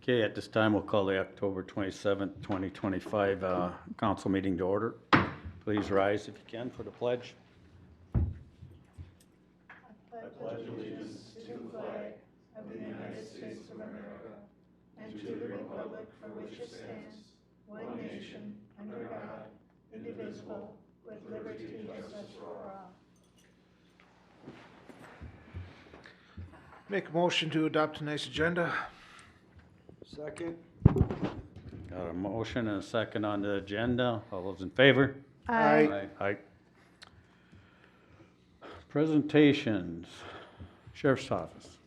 Okay, at this time, we'll call the October 27th, 2025 council meeting to order. Please rise if you can for the pledge. I pledge allegiance to the flag of the United States of America and to the republic for which it stands, one nation, under God, indivisible, with liberty and justice for all. Make a motion to adopt tonight's agenda. Second. Got a motion and a second on the agenda. All those in favor? Aye. Aye. Presentations. Sheriff's Office.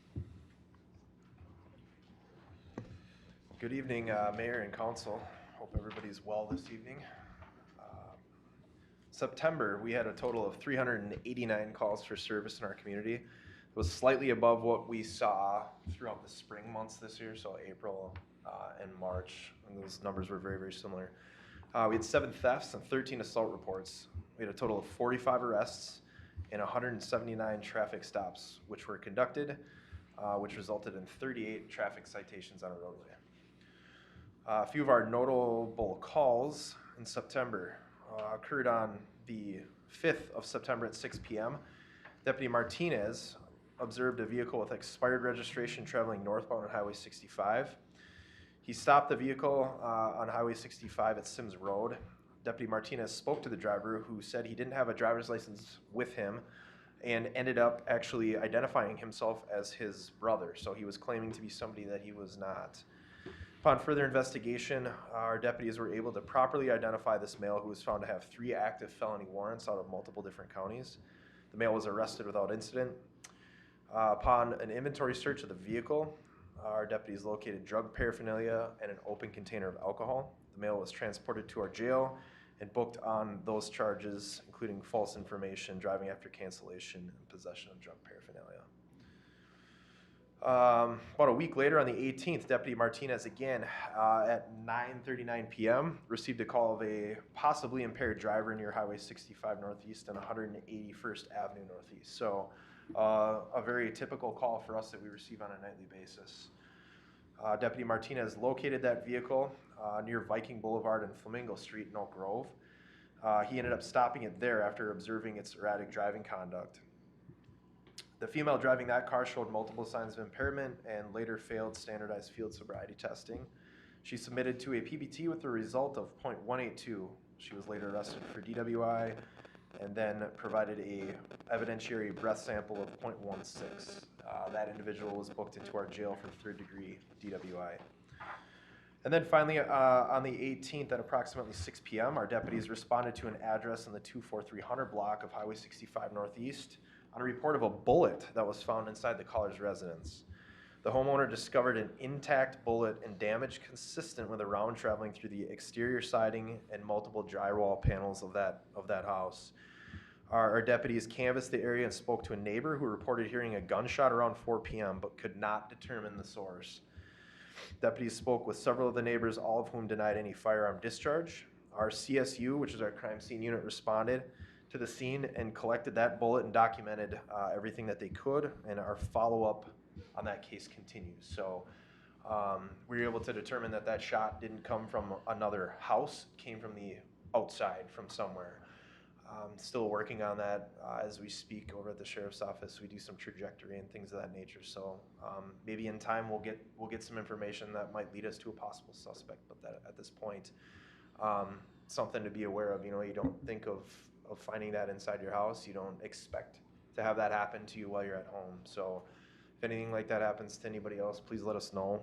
Good evening, Mayor and Council. Hope everybody's well this evening. September, we had a total of 389 calls for service in our community. It was slightly above what we saw throughout the spring months this year, so April and March, and those numbers were very, very similar. We had 7 thefts and 13 assault reports. We had a total of 45 arrests and 179 traffic stops, which were conducted, which resulted in 38 traffic citations on a roadway. A few of our notable calls in September occurred on the 5th of September at 6 p.m. Deputy Martinez observed a vehicle with expired registration traveling northbound on Highway 65. He stopped the vehicle on Highway 65 at Sims Road. Deputy Martinez spoke to the driver, who said he didn't have a driver's license with him and ended up actually identifying himself as his brother. So he was claiming to be somebody that he was not. Upon further investigation, our deputies were able to properly identify this male, who was found to have 3 active felony warrants out of multiple different counties. The male was arrested without incident. Upon an inventory search of the vehicle, our deputies located drug paraphernalia and an open container of alcohol. The male was transported to our jail and booked on those charges, including false information, driving after cancellation, and possession of drug paraphernalia. About a week later, on the 18th, Deputy Martinez again at 9:39 p.m. received a call of a possibly impaired driver near Highway 65 Northeast and 181st Avenue Northeast. So a very typical call for us that we receive on a nightly basis. Deputy Martinez located that vehicle near Viking Boulevard and Flamingo Street in Oak Grove. He ended up stopping it there after observing its erratic driving conduct. The female driving that car showed multiple signs of impairment and later failed standardized field sobriety testing. She submitted to a PBT with a result of .182. She was later arrested for DWI and then provided a evidentiary breath sample of .16. That individual was booked into our jail for 3rd-degree DWI. And then finally, on the 18th at approximately 6 p.m., our deputies responded to an address in the 24300 block of Highway 65 Northeast on a report of a bullet that was found inside the caller's residence. The homeowner discovered an intact bullet and damage consistent with a round traveling through the exterior siding and multiple drywall panels of that house. Our deputies canvassed the area and spoke to a neighbor who reported hearing a gunshot around 4 p.m. but could not determine the source. Deputies spoke with several of the neighbors, all of whom denied any firearm discharge. Our CSU, which is our crime scene unit, responded to the scene and collected that bullet and documented everything that they could, and our follow-up on that case continues. So we were able to determine that that shot didn't come from another house, it came from the outside, from somewhere. Still working on that as we speak over at the Sheriff's Office. We do some trajectory and things of that nature. So maybe in time we'll get some information that might lead us to a possible suspect. But that at this point, something to be aware of. You know, you don't think of finding that inside your house. You don't expect to have that happen to you while you're at home. So if anything like that happens to anybody else, please let us know.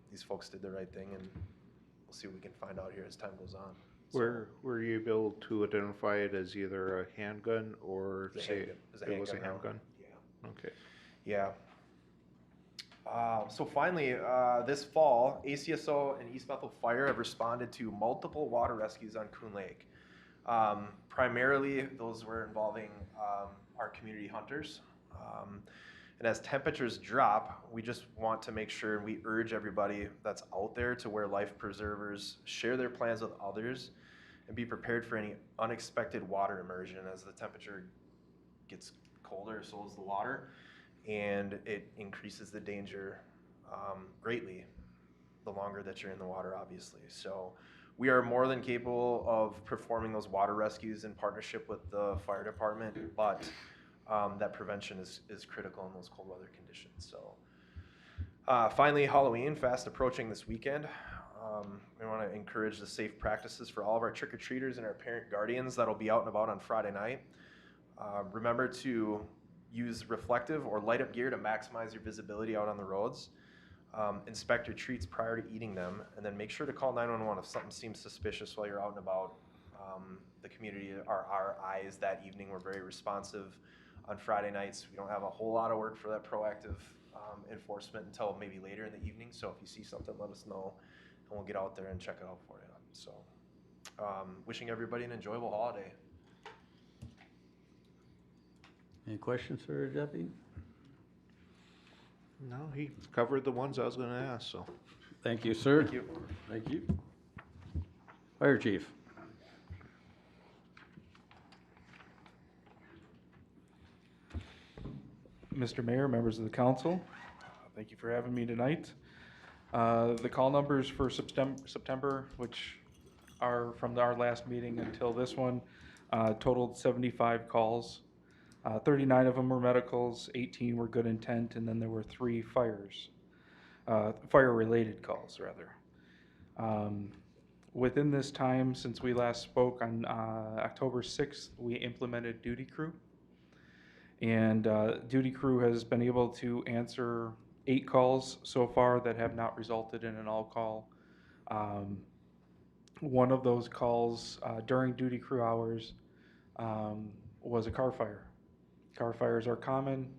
These folks did the right thing, and we'll see what we can find out here as time goes on. Were you able to identify it as either a handgun or say it was a handgun? Yeah. Okay. Yeah. So finally, this fall, ACSO and East Bethel Fire have responded to multiple water rescues on Coon Lake. Primarily, those were involving our community hunters. And as temperatures drop, we just want to make sure, and we urge everybody that's out there to wear life preservers, share their plans with others, and be prepared for any unexpected water immersion. As the temperature gets colder, so is the water, and it increases the danger greatly. the longer that you're in the water, obviously. So we are more than capable of performing those water rescues in partnership with the fire department, but that prevention is critical in those cold weather conditions. So finally, Halloween, fast approaching this weekend. We want to encourage the safe practices for all of our trick-or-treaters and our parent guardians that'll be out and about on Friday night. Remember to use reflective or light up gear to maximize your visibility out on the roads. Inspect your treats prior to eating them, and then make sure to call 911 if something seems suspicious while you're out and about. The community are our eyes that evening. We're very responsive on Friday nights. We don't have a whole lot of work for that proactive enforcement until maybe later in the evening. So if you see something, let us know, and we'll get out there and check it out for you. So wishing everybody an enjoyable holiday. Any questions for Deputy? No, he covered the ones I was gonna ask, so. Thank you, sir. Thank you. Thank you. Fire Chief. Mr. Mayor, members of the council, thank you for having me tonight. The call numbers for September, which are from our last meeting until this one, totaled 75 calls. 39 of them were medicals, 18 were good intent, and then there were 3 fire-related calls, rather. Within this time, since we last spoke on October 6th, we implemented Duty Crew. And Duty Crew has been able to answer 8 calls so far that have not resulted in an all call. One of those calls during Duty Crew hours was a car fire. Car fires are common,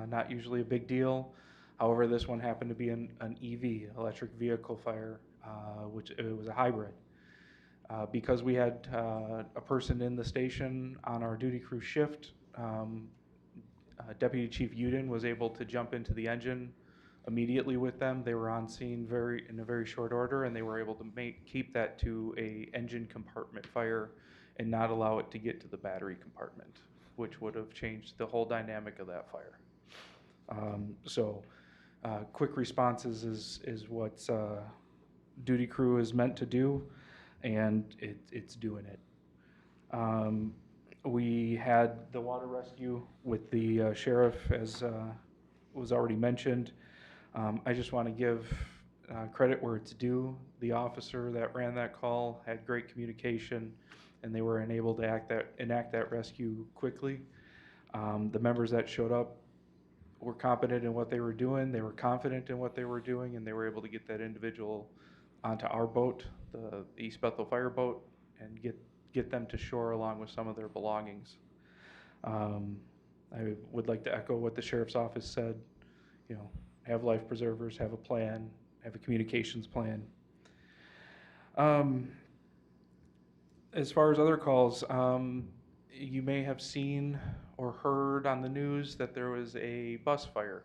not usually a big deal. However, this one happened to be an EV, electric vehicle fire, which it was a hybrid. Because we had a person in the station on our Duty Crew shift, Deputy Chief Uden was able to jump into the engine immediately with them. They were on scene in a very short order, and they were able to keep that to a engine compartment fire and not allow it to get to the battery compartment, which would have changed the whole dynamic of that fire. Quick responses is what Duty Crew is meant to do, and it's doing it. We had the water rescue with the sheriff, as was already mentioned. I just want to give credit where it's due. The officer that ran that call had great communication, and they were enabled to enact that rescue quickly. The members that showed up were competent in what they were doing. They were confident in what they were doing, and they were able to get that individual onto our boat, the East Bethel fire boat, and get them to shore along with some of their belongings. I would like to echo what the sheriff's office said. You know, have life preservers, have a plan, have a communications plan. As far as other calls, you may have seen or heard on the news that there was a bus fire.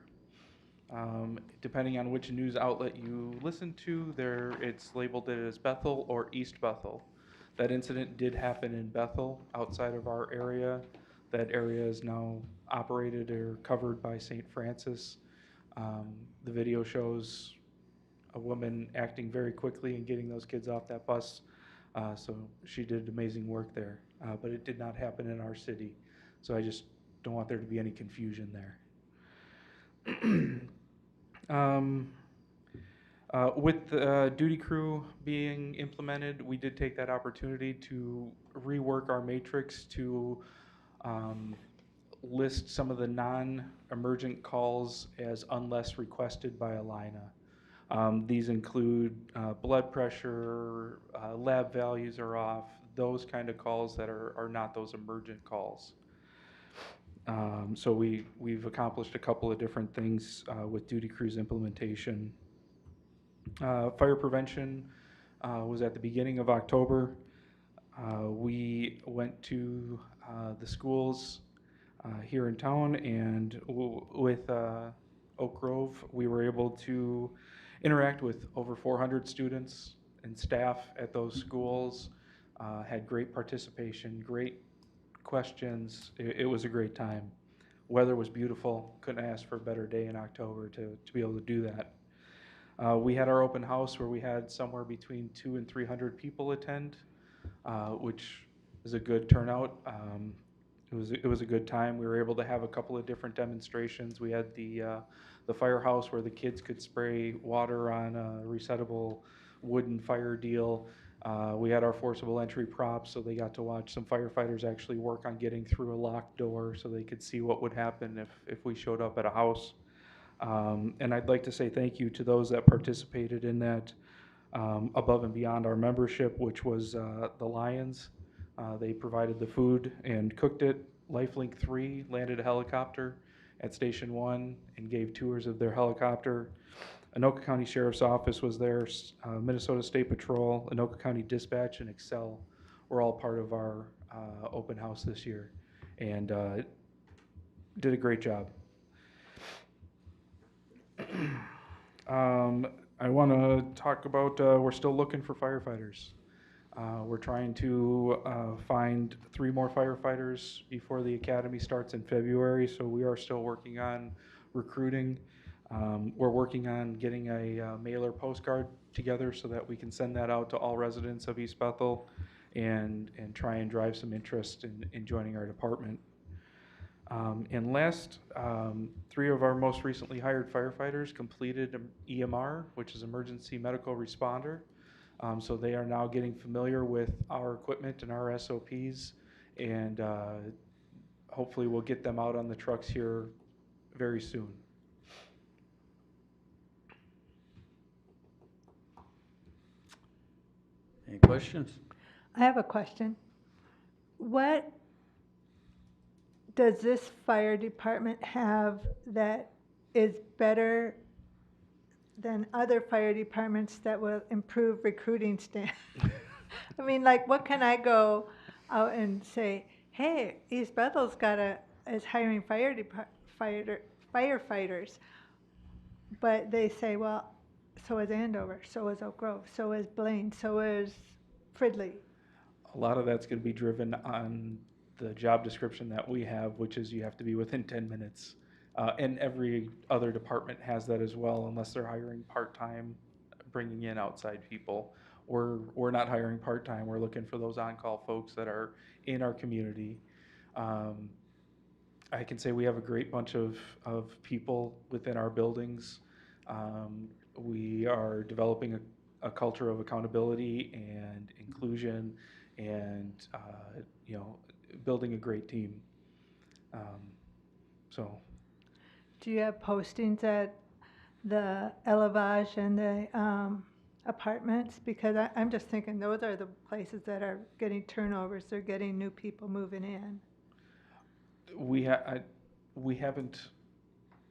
Depending on which news outlet you listen to, it's labeled it as Bethel or East Bethel. That incident did happen in Bethel, outside of our area. That area is now operated or covered by St. Francis. The video shows a woman acting very quickly and getting those kids off that bus. So she did amazing work there, but it did not happen in our city. So I just don't want there to be any confusion there. With the Duty Crew being implemented, we did take that opportunity to rework our matrix to list some of the non-emergent calls as unless requested by Alina. These include blood pressure, lab values are off, those kind of calls that are not those emergent calls. So we've accomplished a couple of different things with Duty Crew's implementation. Fire prevention was at the beginning of October. We went to the schools here in town, and with Oak Grove, we were able to interact with over 400 students and staff at those schools. Had great participation, great questions. It was a great time. Weather was beautiful. Couldn't ask for a better day in October to be able to do that. We had our open house where we had somewhere between 200 and 300 people attend, which is a good turnout. It was a good time. We were able to have a couple of different demonstrations. We had the firehouse where the kids could spray water on a resettable wooden fire deal. We had our forcible entry props, so they got to watch some firefighters actually work on getting through a locked door so they could see what would happen if we showed up at a house. And I'd like to say thank you to those that participated in that above and beyond our membership, which was the Lions. They provided the food and cooked it. Lifelink 3 landed a helicopter at Station 1 and gave tours of their helicopter. Anoka County Sheriff's Office was there. Minnesota State Patrol, Anoka County Dispatch, and Excel were all part of our open house this year, and did a great job. I want to talk about we're still looking for firefighters. We're trying to find 3 more firefighters before the academy starts in February, so we are still working on recruiting. We're working on getting a mailer postcard together so that we can send that out to all residents of East Bethel and try and drive some interest in joining our department. And last, 3 of our most recently hired firefighters completed EMR, which is Emergency Medical Responder. So they are now getting familiar with our equipment and our SOPs, and hopefully we'll get them out on the trucks here very soon. Any questions? I have a question. What does this fire department have that is better than other fire departments that will improve recruiting staff? I mean, like, what can I go out and say, hey, East Bethel's is hiring firefighters, but they say, well, so is Andover, so is Oak Grove, so is Blaine, so is Fridley. A lot of that's going to be driven on the job description that we have, which is you have to be within 10 minutes. And every other department has that as well, unless they're hiring part-time, bringing in outside people. We're not hiring part-time. We're looking for those on-call folks that are in our community. I can say we have a great bunch of people within our buildings. We are developing a culture of accountability and inclusion, and building a great team. So. Do you have postings at the Elevage and the apartments? Because I'm just thinking those are the places that are getting turnovers. They're getting new people moving in. We haven't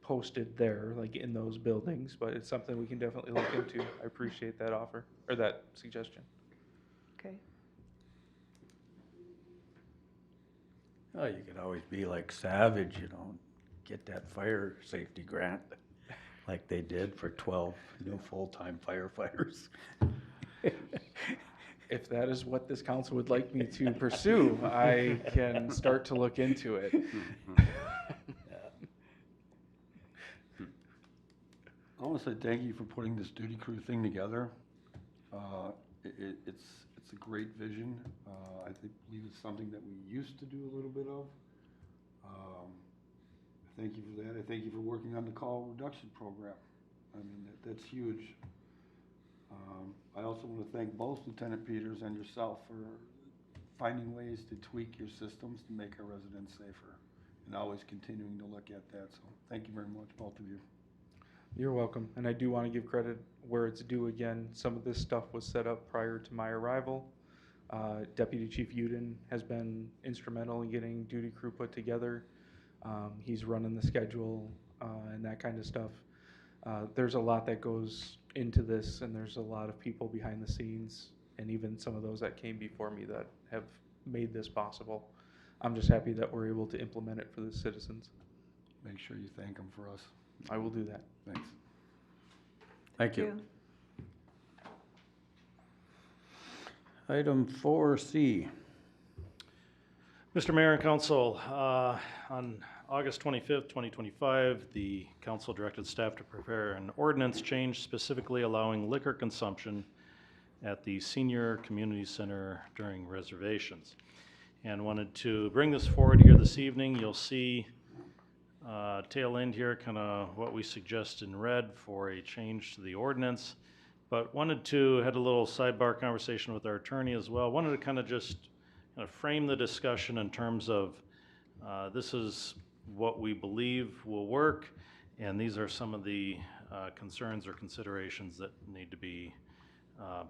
posted there, like in those buildings, but it's something we can definitely look into. I appreciate that offer, or that suggestion. Okay. Oh, you could always be like Savage, get that fire safety grant like they did for 12 new full-time firefighters. If that is what this council would like me to pursue, I can start to look into it. I want to say thank you for putting this duty crew thing together. It's a great vision. I believe it's something that we used to do a little bit of. Thank you for that. I thank you for working on the call reduction program. I mean, that's huge. I also want to thank both Lieutenant Peters and yourself for finding ways to tweak your systems to make our residents safer, and always continuing to look at that. So thank you very much, both of you. You're welcome. And I do want to give credit where it's due again. Some of this stuff was set up prior to my arrival. Deputy Chief Uden has been instrumental in getting duty crew put together. He's running the schedule and that kind of stuff. There's a lot that goes into this, and there's a lot of people behind the scenes, and even some of those that came before me that have made this possible. I'm just happy that we're able to implement it for the citizens. Make sure you thank them for us. I will do that. Thanks. Thank you. Item 4C. Mr. Mayor and Council, on August 25th, 2025, the council directed staff to prepare an ordinance change specifically allowing liquor consumption at the senior community center during reservations. And wanted to bring this forward here this evening. You'll see tail end here kind of what we suggest in red for a change to the ordinance. But had a little sidebar conversation with our attorney as well. Wanted to kind of just kind of frame the discussion in terms of this is what we believe will work, and these are some of the concerns or considerations that need to be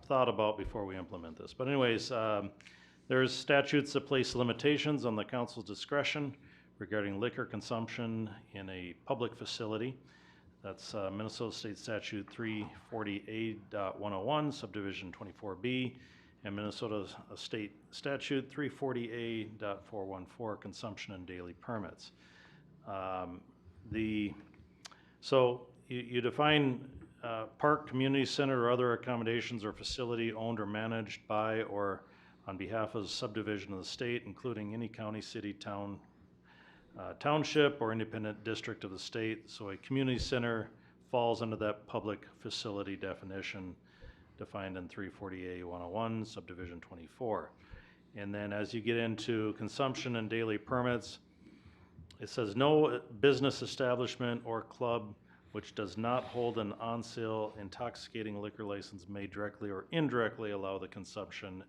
thought about before we implement this. But anyways, there's statutes that place limitations on the council's discretion regarding liquor consumption in a public facility. That's Minnesota State Statute 340A.101, subdivision 24B, and Minnesota State Statute 340A.414, consumption and daily permits. So you define park, community center, or other accommodations or facility owned or managed by or on behalf of a subdivision of the state, including any county, city, town, township, or independent district of the state. So a community center falls under that public facility definition defined in 340A.101, subdivision 24. And then as you get into consumption and daily permits, it says no business establishment or club which does not hold an on-sale intoxicating liquor license may directly or indirectly allow the consumption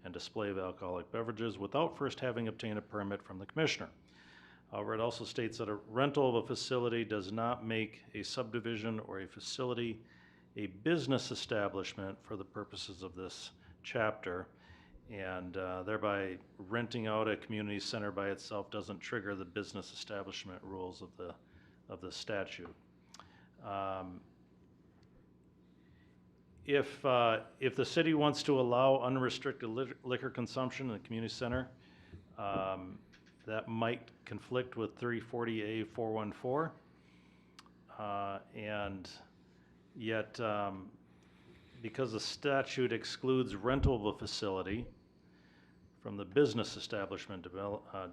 and display of alcoholic beverages without first having obtained a permit from the commissioner. However, it also states that a rental of a facility does not make a subdivision or a facility a business establishment for the purposes of this chapter, and thereby renting out a community center by itself doesn't trigger the business establishment rules of the statute. If the city wants to allow unrestricted liquor consumption in the community center, that might conflict with 340A.414, and yet because the statute excludes rental of a facility from the business establishment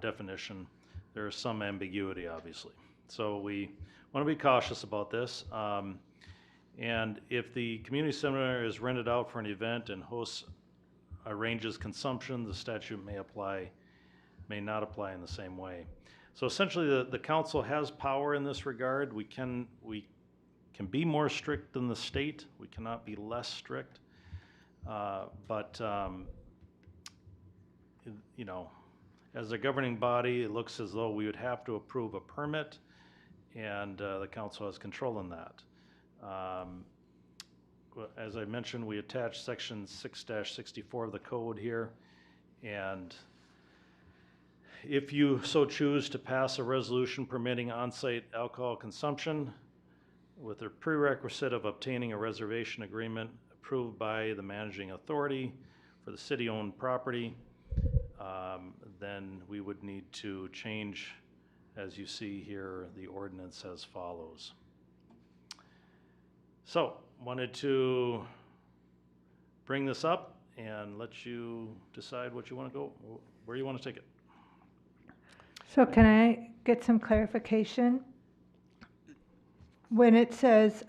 definition, there is some ambiguity, obviously. So we want to be cautious about this. And if the community center is rented out for an event and hosts arranges consumption, the statute may not apply in the same way. So essentially, the council has power in this regard. We can be more strict than the state. We cannot be less strict. But you know, as a governing body, it looks as though we would have to approve a permit, and the council has control in that. As I mentioned, we attached section 6-64 of the code here, and if you so choose to pass a resolution permitting on-site alcohol consumption with a prerequisite of obtaining a reservation agreement approved by the managing authority for the city-owned property, then we would need to change, as you see here, the ordinance as follows. So, wanted to bring this up and let you decide what you want to go, where you want to take it. So can I get some clarification? When it says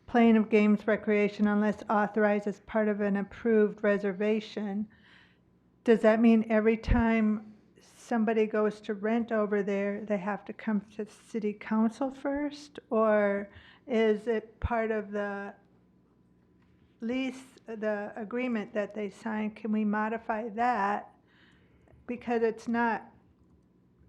playing of games, recreation, unless authorized as part of an approved reservation, does that mean every time somebody goes to rent over there, they have to come to city council first? Or is it part of the lease, the agreement that they sign? Can we modify that? Because it's not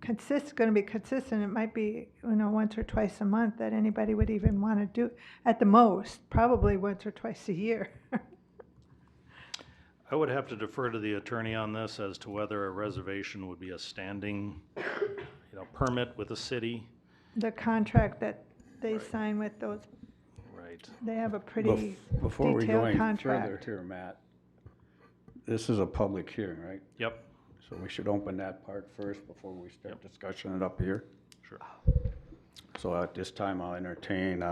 going to be consistent. It might be, once or twice a month that anybody would even want to do, at the most, probably once or twice a year. I would have to defer to the attorney on this as to whether a reservation would be a standing, permit with the city. The contract that they sign with those, Right. they have a pretty Before we go detailed any further contract. here, Matt, this is a public hearing, right? Yep. So we should open that part first before we start discussing it up here. Sure. So at this time, I'll entertain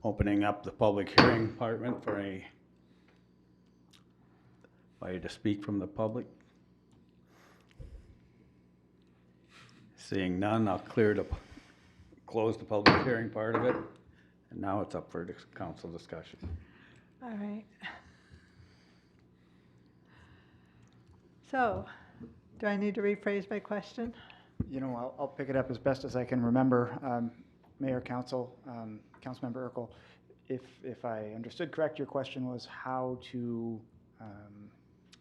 opening up the public hearing department for anybody to speak from the public. Seeing none, I'll close the public hearing part of it, and now it's up for council discussion. All right. So, do I need to rephrase my question? You know, I'll pick it up as best as I can remember. Mayor, Council, Councilmember Urkel, if I understood correct, your question was how to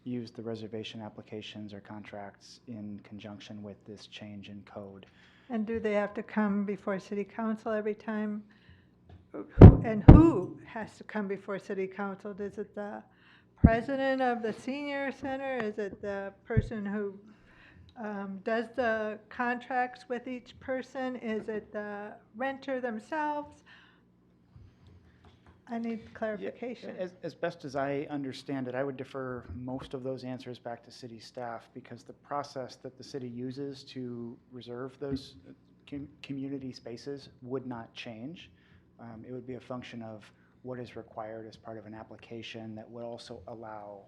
use the reservation applications or contracts in conjunction with this change in code. And do they have to come before city council every time? And who has to come before city council? Is it the president of the senior center? Is it the person who does the contracts with each person? Is it the renter themselves? I need clarification. As best as I understand it, I would defer most of those answers back to city staff because the process that the city uses to reserve those community spaces would not change. It would be a function of what is required as part of an application that would also allow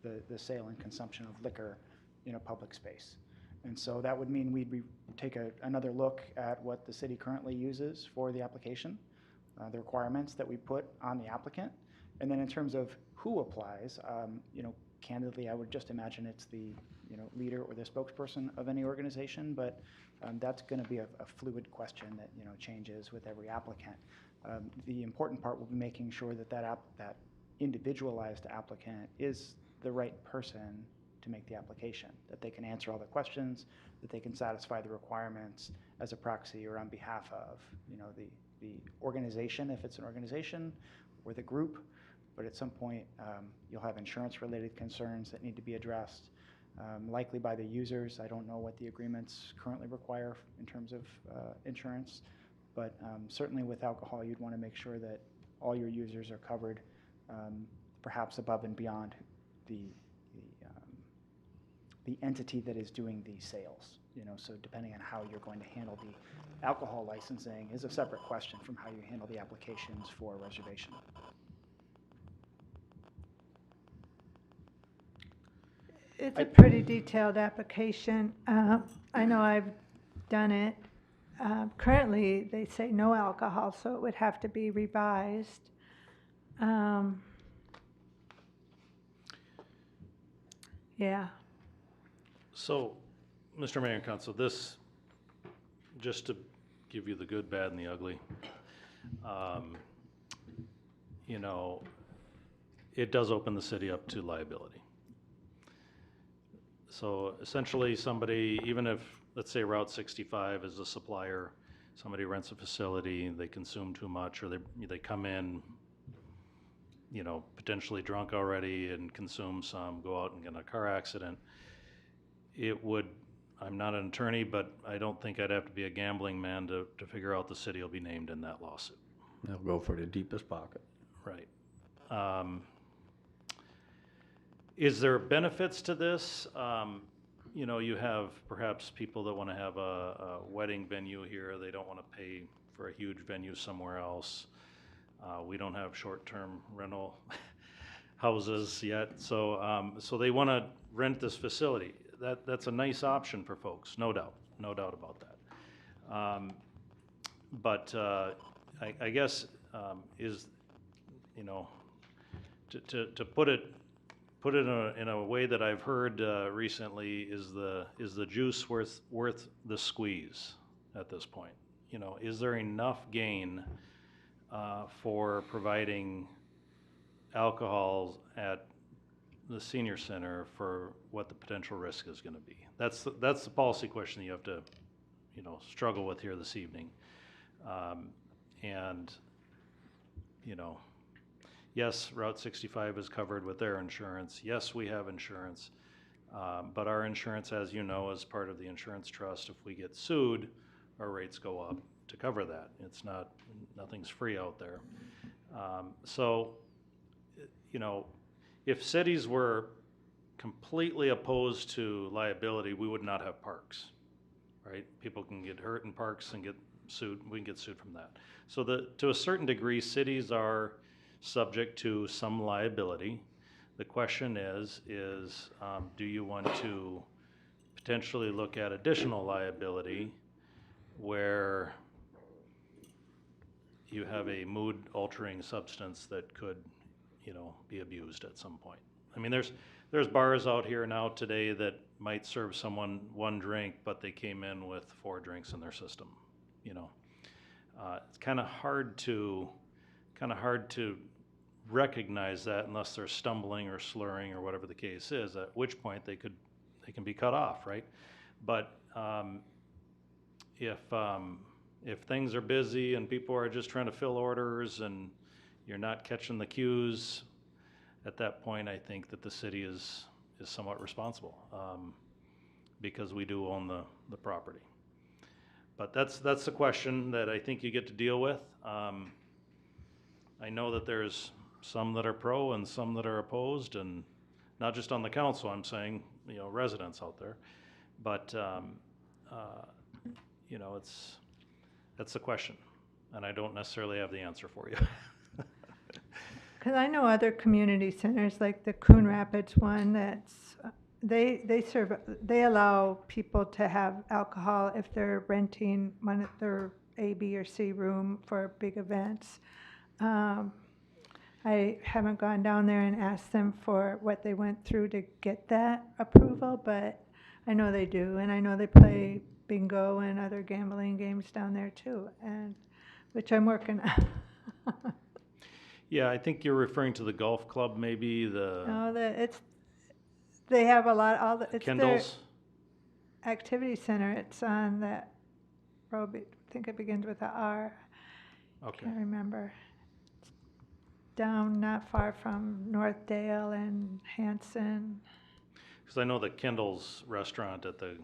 the sale and consumption of liquor in a public space. And so that would mean we'd take another look at what the city currently uses for the application, the requirements that we put on the applicant. And then in terms of who applies, you know, candidly, I would just imagine it's the, you know, leader or the spokesperson of any organization, but that's going to be a fluid question that, you know, changes with every applicant. The important part will be making sure that that individualized applicant is the right person to make the application, that they can answer all the questions, that they can satisfy the requirements as a proxy or on behalf of, you know, the organization, if it's an organization, or the group. But at some point, you'll have insurance-related concerns that need to be addressed, likely by the users. I don't know what the agreements currently require in terms of insurance, but certainly with alcohol, you'd want to make sure that all your users are covered, perhaps above and beyond the entity that is doing the sales. You know, so depending on how you're going to handle the alcohol licensing is a separate question from how you handle the applications for reservation. It's a pretty detailed application. I know I've done it. Currently, they say no alcohol, so it would have to be revised. Yeah. So, Mr. Mayor and Council, this, just to give you the good, bad, and the ugly, you know, it does open the city up to liability. So essentially somebody, even if, let's say Route 65 is a supplier, somebody rents a facility, they consume too much, or they come in, you know, potentially drunk already and consume some, go out and get in a car accident, it would, I'm not an attorney, but I don't think I'd have to be a gambling man to figure out the city will be named in that lawsuit. They'll go for the deepest pocket. Right. Is there benefits to this? You know, you have perhaps people that want to have a wedding venue here. They don't want to pay for a huge venue somewhere else. We don't have short-term rental houses yet, so so they want to rent this facility. That's a nice option for folks, no doubt about that. But I guess is, you know, to put it in a way that I've heard recently, is the juice worth the squeeze at this point? You know, is there enough gain for providing alcohol at the senior center for what the potential risk is going to be? That's the policy question that you have to, you know, struggle with here this evening. And, you know, yes, Route 65 is covered with their insurance. Yes, we have insurance. But our insurance, as you know, is part of the insurance trust. If we get sued, our rates go up to cover that. It's not, nothing's free out there. So, you know, if cities were completely opposed to liability, we would not have parks, right? People can get hurt in parks and get sued. We can get sued from that. So to a certain degree, cities are subject to some liability. The question is do you want to potentially look at additional liability where you have a mood altering substance that could, you know, be abused at some point. I mean, there's bars out here now today that might serve someone one drink, but they came in with 4 drinks in their system, you know. It's kind of hard to recognize that unless they're stumbling or slurring or whatever the case is, at which point they can be cut off, right? But if things are busy and people are just trying to fill orders and you're not catching the cues, at that point I think that the city is somewhat responsible, because we do own the property. But that's the question that I think you get to deal with. I know that there's some that are pro and some that are opposed, and not just on the council, I'm saying, you know, residents out there. But, you know, that's the question, and I don't necessarily have the answer for you. Because I know other community centers, like the Coon Rapids one, that's, they allow people to have alcohol if they're renting one of their A, B, or C room for big events. I haven't gone down there and asked them for what they went through to get that approval, but I know they do, and I know they play bingo and other gambling games down there too, and which I'm working on. Yeah, I think you're referring to the golf club, maybe No, they have a lot, it's their Kendall's. activity center. It's on that road, I think it begins with a R. Okay. Can't remember. It's down not far from Northdale and Hanson. Because I know that Kendall's restaurant at the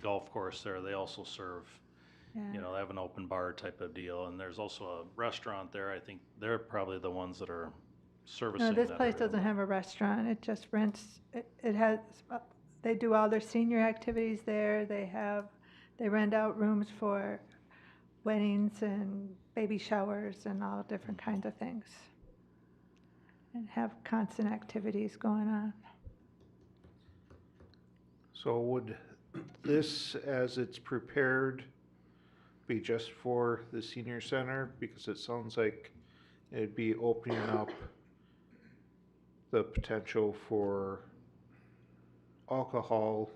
golf course there, they also serve, Yeah. you know, they have an open bar type of deal, and there's also a restaurant there. I think they're probably the ones that are servicing No, this that place area doesn't more. have a restaurant. It just rents, it has, they do all their senior activities there. They rent out rooms for weddings and baby showers and all different kinds of things. And have constant activities going on. So would this, as it's prepared, be just for the senior center? Because it sounds like it'd be opening up the potential for alcohol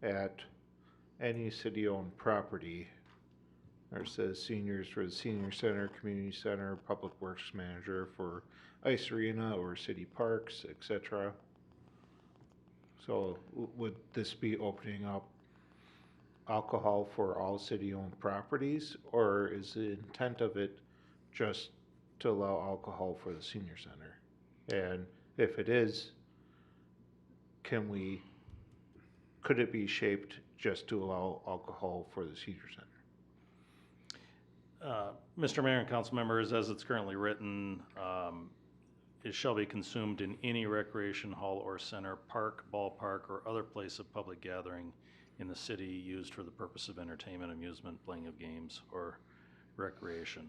at any city-owned property. Or says seniors for the senior center, community center, public works manager for ice arena or city parks, etc. So would this be opening up alcohol for all city-owned properties, or is the intent of it just to allow alcohol for the senior center? And if it is, could it be shaped just to allow alcohol for the senior center? Mr. Mayor and council members, as it's currently written, it shall be consumed in any recreation hall or center, park, ballpark, or other place of public gathering in the city used for the purpose of entertainment, amusement, playing of games, or recreation.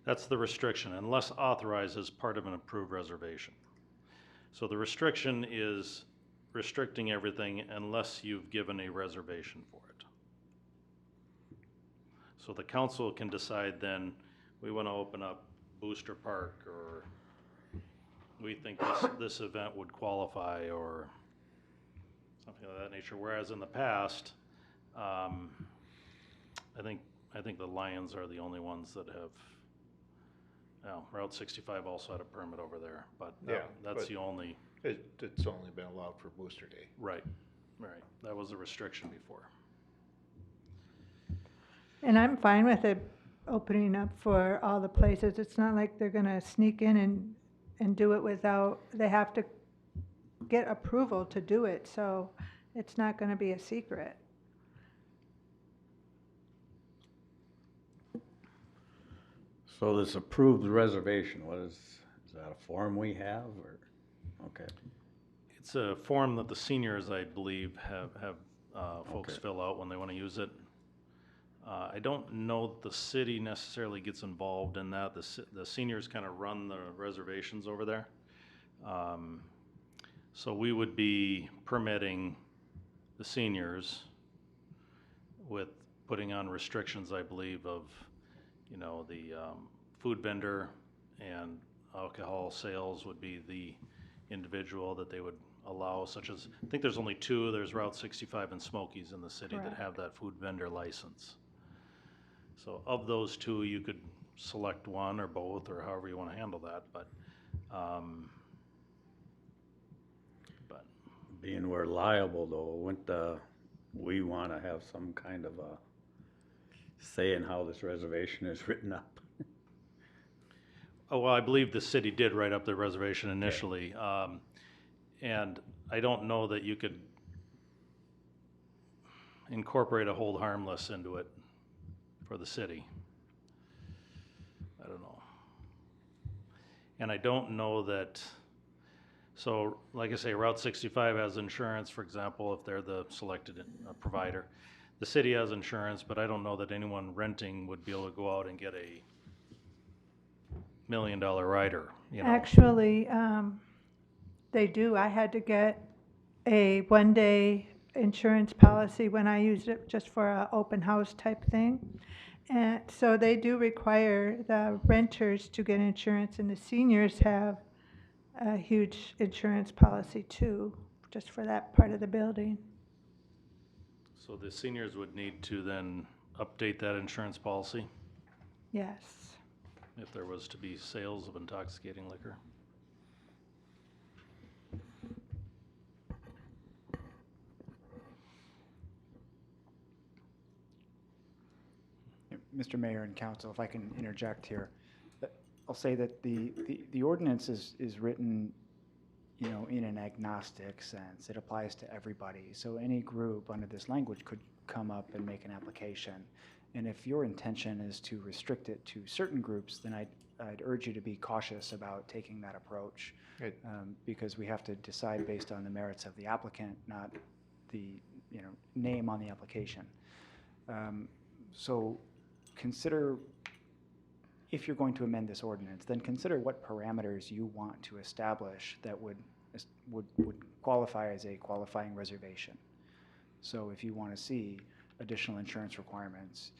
That's the restriction, unless authorized as part of an approved reservation. So the restriction is restricting everything unless you've given a reservation for it. So the council can decide then, we want to open up Booster Park, or we think this event would qualify, or something of that nature. Whereas in the past, I think the Lions are the only ones that have. Well, Route 65 also had a permit over there, but that's the only. It's only been allowed for Booster Day. Right. That was a restriction before. And I'm fine with it opening up for all the places. It's not like they're gonna sneak in and do it without, they have to get approval to do it, so it's not gonna be a secret. So this approved reservation, is that a form we have, or, okay, It's a form that the seniors, I believe, have folks Okay. fill out when they want to use it. I don't know that the city necessarily gets involved in that. The seniors kind of run the reservations over there. So we would be permitting the seniors with putting on restrictions, I believe, of, the food vendor and alcohol sales would be the individual that they would allow, such as, I think there's only two, there's Route 65 and Smokies in the city that Correct. have that food vendor license. So of those two, you could select one or both, or however you want to handle that, but Being we're liable though, wouldn't we want to have some kind of a say in how this reservation is written up? oh, well, I believe the city did write up the reservation initially, and I don't know that you could incorporate a hold harmless into it for the city. I don't know. And I don't know that, so like I say, Route 65 has insurance, for example, if they're the selected provider. The city has insurance, but I don't know that anyone renting would be able to go out and get a $1 million rider, Actually, they do. I had to get a one-day insurance policy when I used it just for an open house type thing. And so they do require the renters to get insurance, and the seniors have a huge insurance policy too, just for that part of the building. So the seniors would need to then update that insurance policy Yes. if there was to be sales of intoxicating liquor. Mr. Mayor and Council, if I can interject here, I'll say that the ordinance is written, in an agnostic sense. It applies to everybody. So any group under this language could come up and make an application. And if your intention is to restrict it to certain groups, then I'd urge you to be cautious about taking that approach. Right. Because we have to decide based on the merits of the applicant, not the, name on the application. So consider, if you're going to amend this ordinance, then consider what parameters you want to establish that would qualify as a qualifying reservation. So if you want to see additional insurance requirements,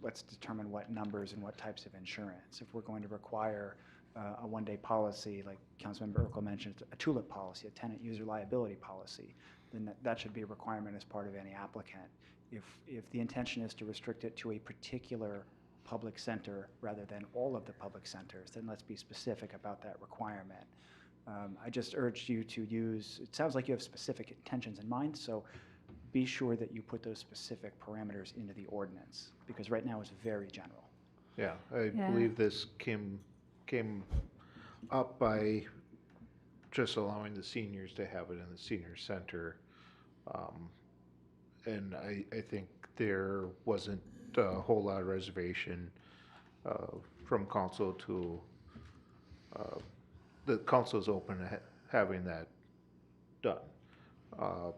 let's determine what numbers and what types of insurance. If we're going to require a one-day policy, like Councilmember Urkel mentioned, a TULIP policy, a tenant user liability policy, then that should be a requirement as part of any applicant. If the intention is to restrict it to a particular public center rather than all of the public centers, then let's be specific about that requirement. I just urged you to use, it sounds like you have specific intentions in mind, so be sure that you put those specific parameters into the ordinance, because right now it's very general. Yeah, I Yeah. believe this came up by just allowing the seniors to have it in the senior center. And I think there wasn't a whole lot of reservation from council to, the council's open to having that done.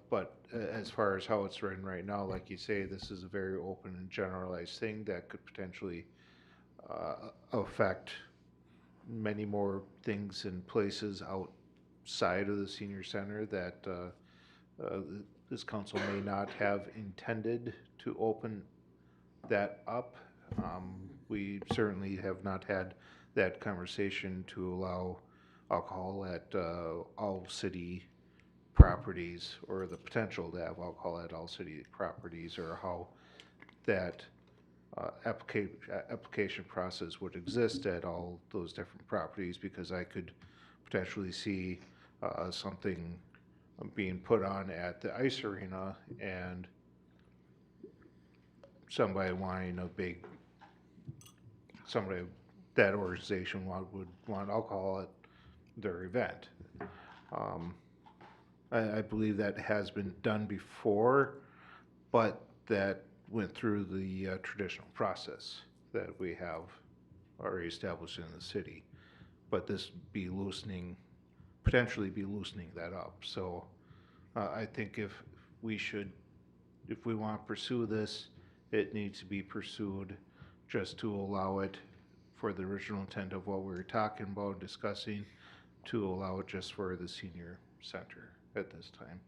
But as far as how it's written right now, like you say, this is a very open and generalized thing that could potentially affect many more things and places outside of the senior center that this council may not have intended to open that up. We certainly have not had that conversation to allow alcohol at all city properties, or the potential to have alcohol at all city properties, or how that application process would exist at all those different properties, because I could potentially see something being put on at the ice arena and somebody wanting that organization would want alcohol at their event. I believe that has been done before, but that went through the traditional process that we have already established in the city. But this potentially be loosening that up. So I think if we want to pursue this, it needs to be pursued just to allow it for the original intent of what we were talking about, discussing, to allow it just for the senior center at this time.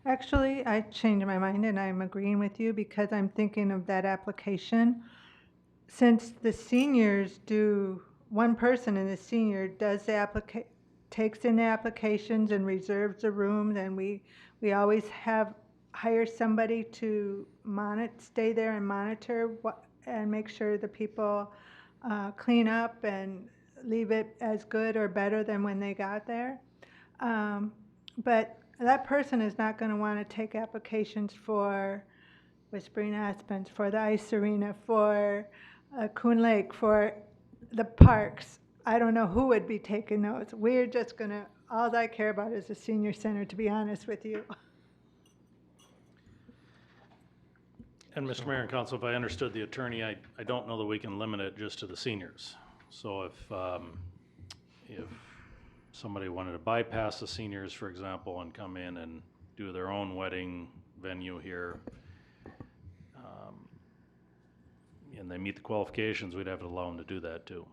Actually, I changed my mind and I'm agreeing with you because I'm thinking of that application. Since the seniors do, one person in the senior does the takes in the applications and reserves the room, then we always hire somebody to stay there and monitor and make sure the people clean up and leave it as good or better than when they got there. But that person is not going to want to take applications for Whispering Aspens, for the ice arena, for Coon Lake, for the parks. I don't know who would be taking those. We're just going to, all I care about is the senior center, to be honest with you. And Mr. Mayor and Council, if I understood the attorney, I don't know that we can limit it just to the seniors. So if somebody wanted to bypass the seniors, for example, and come in and do their own wedding venue here, and they meet the qualifications, we'd have to allow them to do that too.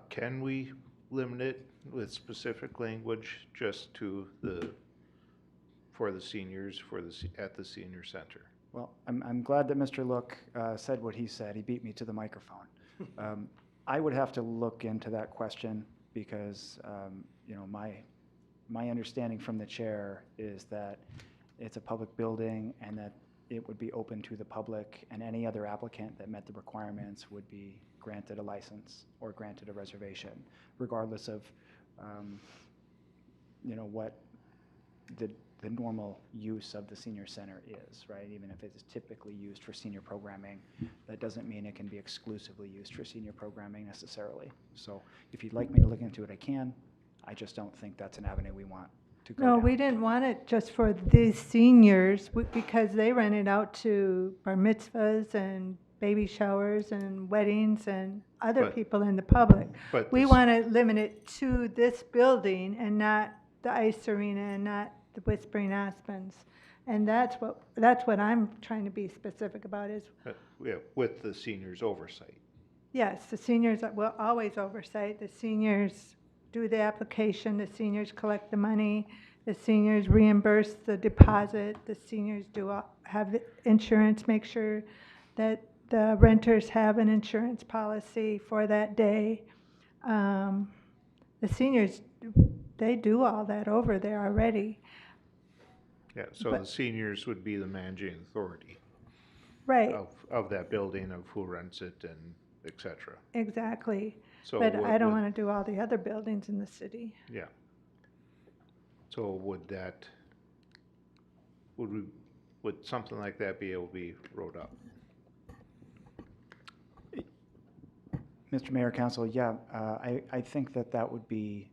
Can we limit it with specific language just to for the seniors, at the senior center? Well, I'm glad that Mr. Look said what he said. He beat me to the microphone. I would have to look into that question because, you know, my understanding from the chair is that it's a public building and that it would be open to the public, and any other applicant that met the requirements would be granted a license or granted a reservation, regardless of, you know, what the normal use of the senior center is, right? Even if it is typically used for senior programming, that doesn't mean it can be exclusively used for senior programming necessarily. So if you'd like me to look into it, I can. I just don't think that's an avenue we want to go No, down. we didn't want it just for these seniors because they rent it out to bar mitzvahs and baby showers and weddings and other people in the public. But We this- want to limit it to this building and not the ice arena and not the Whispering Aspens. And that's what I'm trying to be specific about is, Yeah, with the seniors' oversight. yes, the seniors will always oversight. The seniors do the application, the seniors collect the money, the seniors reimburse the deposit, the seniors have the insurance, make sure that the renters have an insurance policy for that day. The seniors, they do all that over there already. Yeah, so But- the seniors would be the managing authority Right, of that building, of who rents it and et cetera. exactly. So But I don't would- want to do all the other buildings in the city. Yeah. So would something like that be able to be wrote up? Mr. Mayor, Council, yeah, I think that would be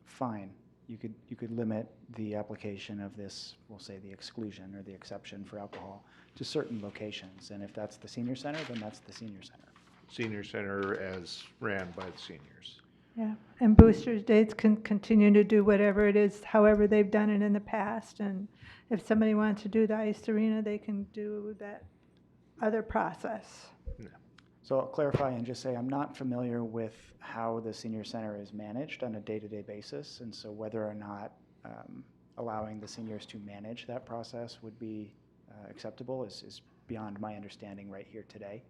fine. You could limit the application of this, we'll say the exclusion or the exception for alcohol to certain locations. And if that's the senior center, then that's the senior center. Senior center as ran by the seniors. Yeah, and Boosters Dates can continue to do whatever it is, however they've done it in the past. And if somebody wants to do the ice arena, they can do that other process. So I'll clarify and just say I'm not familiar with how the senior center is managed on a day-to-day basis. And so whether or not allowing the seniors to manage that process would be acceptable is beyond my understanding right here today.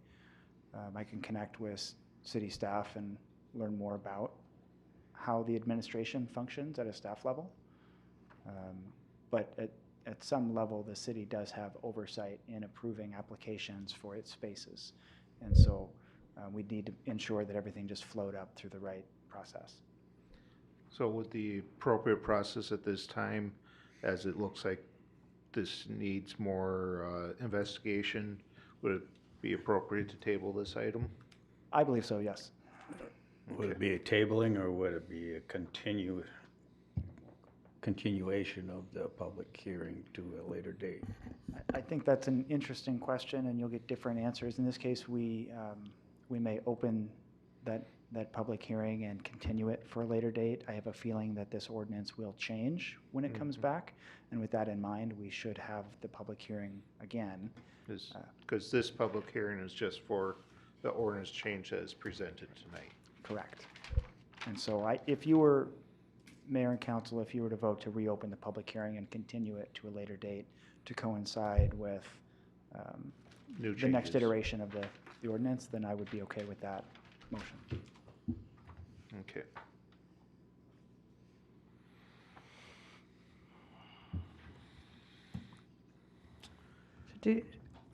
I can connect with city staff and learn more about how the administration functions at a staff level. But at some level, the city does have oversight in approving applications for its spaces. And so we need to ensure that everything just flowed up through the right process. So would the appropriate process at this time, as it looks like this needs more investigation, would it be appropriate to table this item? I believe so, yes. Would it be a tabling or would it be a continuation of the public hearing to a later date? I think that's an interesting question, and you'll get different answers. In this case, we may open that public hearing and continue it for a later date. I have a feeling that this ordinance will change when it comes back, and with that in mind, we should have the public hearing again. Because this public hearing is just for the ordinance change that is presented tonight. Correct. And so if you were, Mayor and Council, if you were to vote to reopen the public hearing and continue it to a later date to coincide with New the next changes. iteration of the ordinance, then I would be okay with that motion. Okay.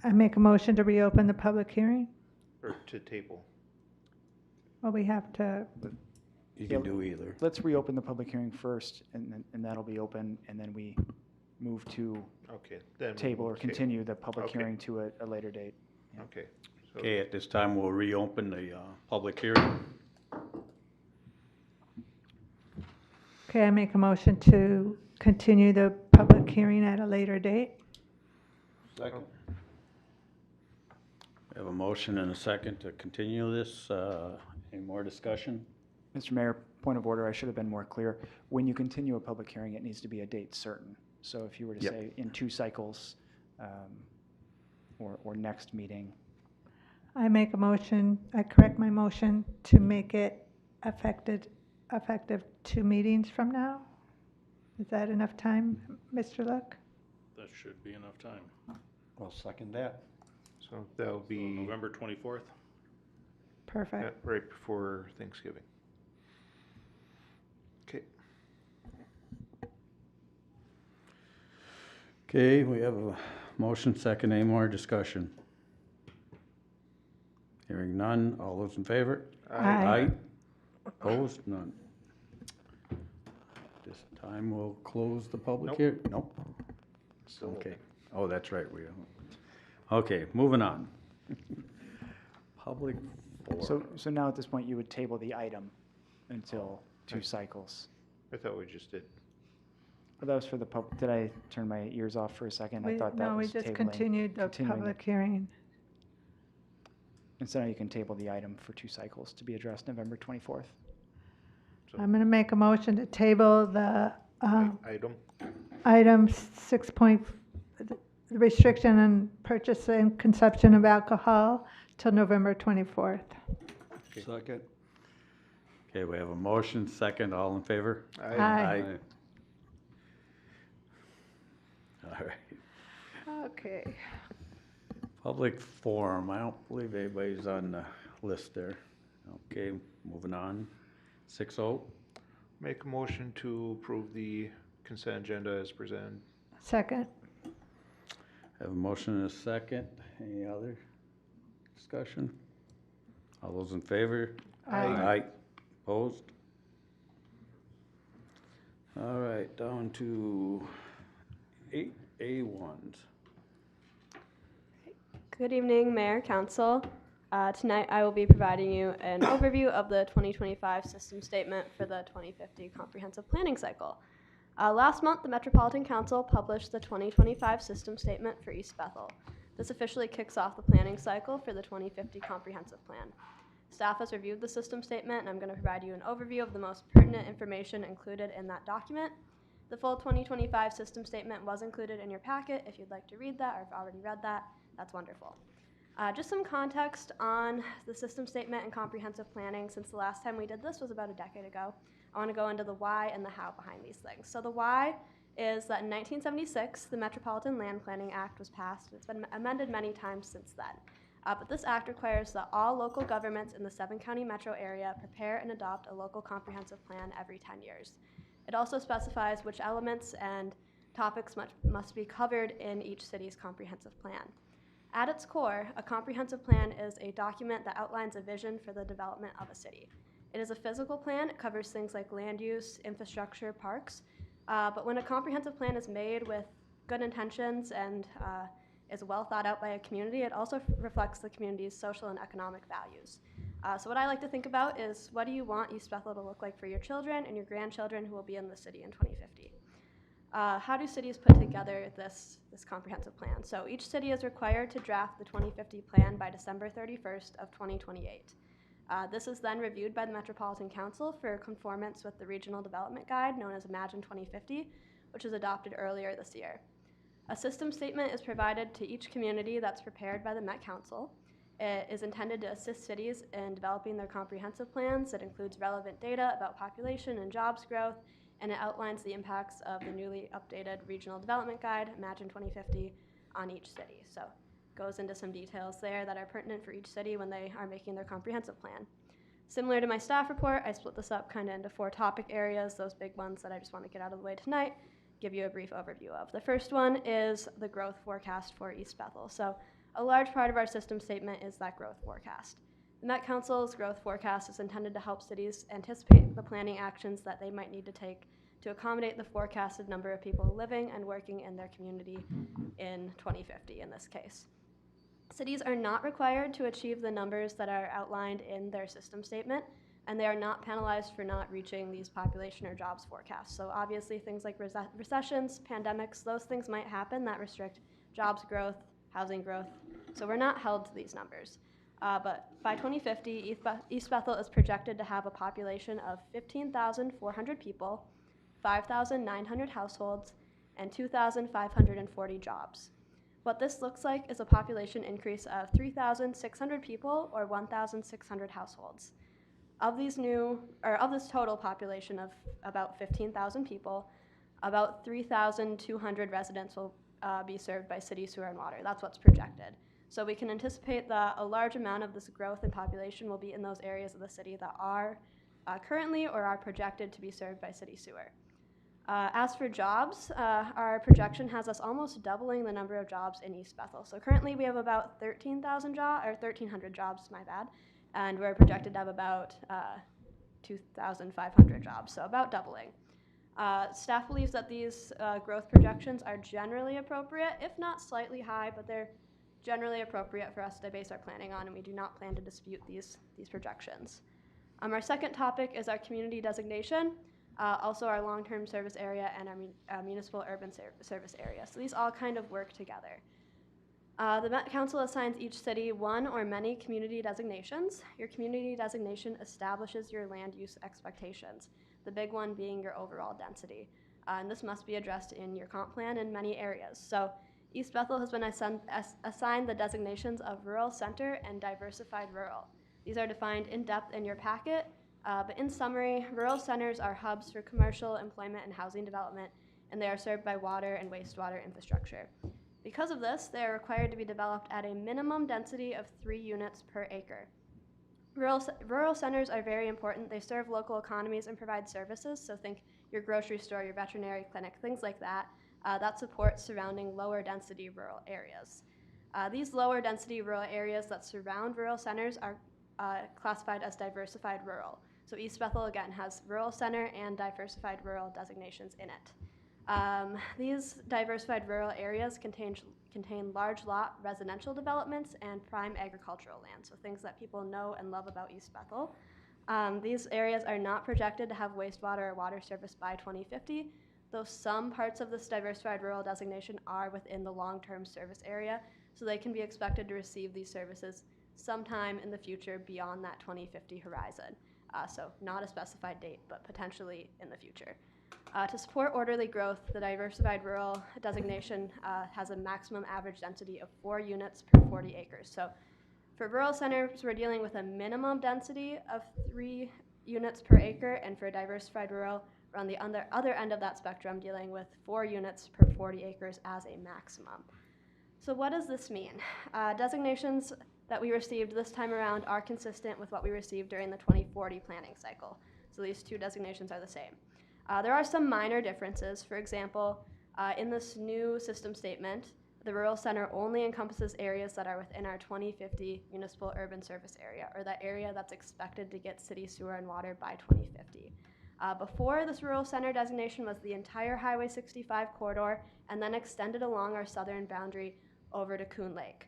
I make a motion to reopen the public hearing? Or to table. Well, we have to, You can do either. Let's reopen the public hearing first, and that'll be open, and then we move to Okay, then. we table or will table. continue the public Okay. hearing to a later date. Okay. So- Okay, at this time, we'll reopen the public hearing. okay, I make a motion to continue the public hearing at a later date? Second. We have a motion and a second to continue this. Any more discussion? Mr. Mayor, point of order, I should have been more clear. When you continue a public hearing, it needs to be a date certain. So if you were to Yep. say in 2 cycles, or next meeting, I make a motion, I correct my motion to make it effective 2 meetings from now? Is that enough time, Mr. Luck? That should be enough time. I'll second that. So that'll So be November 24th? Perfect. right before Thanksgiving. Okay. Okay, we have a motion, second. Any more discussion? Hearing none. All those in favor? Aye. Opposed? None. This time we'll close the public Nope. hearing. Nope. Still Okay. Oh, that's right, we don't. Okay, moving on. Public forum. so now at this point, you would table the item until 2 cycles. I thought we just did. But that was for the did I turn my ears off for a second? I thought that No, we was just tabling- continued the continuing public hearing. And so now you can table the item for 2 cycles to be addressed November 24th. So- I'm gonna make a motion to table the, Item. item 6 point, the restriction on purchase and consumption of alcohol till November 24th. Second. Okay, we have a motion, second. All in favor? Aye. All right. Okay. Public forum, I don't believe anybody's on the list there. Okay, moving on. 6-0. Make a motion to approve the consent agenda as presented. Second. Have a motion and a second. Any other discussion? All those in favor? Aye. Opposed? All right, down to 8A1s. Good evening, Mayor, Council. Tonight I will be providing you an overview of the 2025 system statement for the 2050 comprehensive planning cycle. Last month, the Metropolitan Council published the 2025 system statement for East Bethel. This officially kicks off the planning cycle for the 2050 comprehensive plan. Staff has reviewed the system statement, and I'm going to provide you an overview of the most pertinent information included in that document. The full 2025 system statement was included in your packet. If you'd like to read that or have already read that, that's wonderful. Just some context on the system statement and comprehensive planning. Since the last time we did this was about a decade ago, I want to go into the why and the how behind these things. So the why is that in 1976, the Metropolitan Land Planning Act was passed. It's been amended many times since then. But this act requires that all local governments in the 7-county metro area prepare and adopt a local comprehensive plan every 10 years. It also specifies which elements and topics must be covered in each city's comprehensive plan. At its core, a comprehensive plan is a document that outlines a vision for the development of a city. It is a physical plan. It covers things like land use, infrastructure, parks. But when a comprehensive plan is made with good intentions and is well thought out by a community, it also reflects the community's social and economic values. So what I like to think about is, what do you want East Bethel to look like for your children and your grandchildren who will be in the city in 2050? How do cities put together this comprehensive plan? So each city is required to draft the 2050 plan by December 31st of 2028. This is then reviewed by the Metropolitan Council for conformance with the Regional Development Guide, known as Imagine 2050, which was adopted earlier this year. A system statement is provided to each community that's prepared by the Met Council. It is intended to assist cities in developing their comprehensive plans. It includes relevant data about population and jobs growth, and it outlines the impacts of the newly updated Regional Development Guide, Imagine 2050, on each city. So it goes into some details there that are pertinent for each city when they are making their comprehensive plan. Similar to my staff report, I split this up kind of into 4 topic areas, those big ones that I just want to get out of the way tonight, give you a brief overview of. The first one is the growth forecast for East Bethel. So a large part of our system statement is that growth forecast. The Met Council's growth forecast is intended to help cities anticipate the planning actions that they might need to take to accommodate the forecasted number of people living and working in their community in 2050 in this case. Cities are not required to achieve the numbers that are outlined in their system statement, and they are not penalized for not reaching these population or jobs forecasts. So obviously things like recessions, pandemics, those things might happen that restrict jobs growth, housing growth, so we're not held to these numbers. But by 2050, East Bethel is projected to have a population of 15,400 people, 5,900 households, and 2,540 jobs. What this looks like is a population increase of 3,600 people or 1,600 households. Of this total population of about 15,000 people, about 3,200 residents will be served by city sewer and water. That's what's projected. So we can anticipate that a large amount of this growth in population will be in those areas of the city that are currently or are projected to be served by city sewer. As for jobs, our projection has us almost doubling the number of jobs in East Bethel. So currently we have about 1,300 jobs, my bad, and we're projected to have about 2,500 jobs, so about doubling. Staff believes that these growth projections are generally appropriate, if not slightly high, but they're generally appropriate for us to base our planning on, and we do not plan to dispute these projections. Our second topic is our community designation. Also our long-term service area and our municipal urban service area. So these all kind of work together. The Met Council assigns each city one or many community designations. Your community designation establishes your land use expectations, the big one being your overall density. And this must be addressed in your comp plan in many areas. So East Bethel has been assigned the designations of rural center and diversified rural. These are defined in depth in your packet. But in summary, rural centers are hubs for commercial, employment, and housing development, and they are served by water and wastewater infrastructure. Because of this, they are required to be developed at a minimum density of 3 units per acre. Rural centers are very important. They serve local economies and provide services, so think your grocery store, your veterinary clinic, things like that, that support surrounding lower density rural areas. These lower density rural areas that surround rural centers are classified as diversified rural. So East Bethel, again, has rural center and diversified rural designations in it. These diversified rural areas contain large lot residential developments and prime agricultural land, so things that people know and love about East Bethel. These areas are not projected to have wastewater or water service by 2050, though some parts of this diversified rural designation are within the long-term service area, so they can be expected to receive these services sometime in the future beyond that 2050 horizon. So not a specified date, but potentially in the future. To support orderly growth, the diversified rural designation has a maximum average density of 4 units per 40 acres. So for rural centers, we're dealing with a minimum density of 3 units per acre, and for diversified rural, we're on the other end of that spectrum, dealing with 4 units per 40 acres as a maximum. So what does this mean? Designations that we received this time around are consistent with what we received during the 2040 planning cycle. So these 2 designations are the same. There are some minor differences. For example, in this new system statement, the rural center only encompasses areas that are within our 2050 municipal urban service area, or that area that's expected to get city sewer and water by 2050. Before, this rural center designation was the entire Highway 65 corridor and then extended along our southern boundary over to Coon Lake.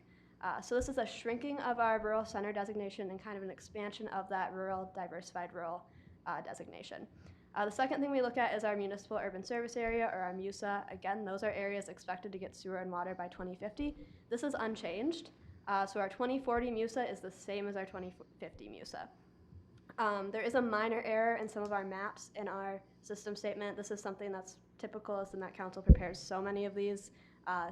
So this is a shrinking of our rural center designation and kind of an expansion of that rural diversified rural designation. The second thing we look at is our municipal urban service area, or our MUSA. Again, those are areas expected to get sewer and water by 2050. This is unchanged. So our 2040 MUSA is the same as our 2050 MUSA. There is a minor error in some of our maps in our system statement. This is something that's typical as the Met Council prepares so many of these.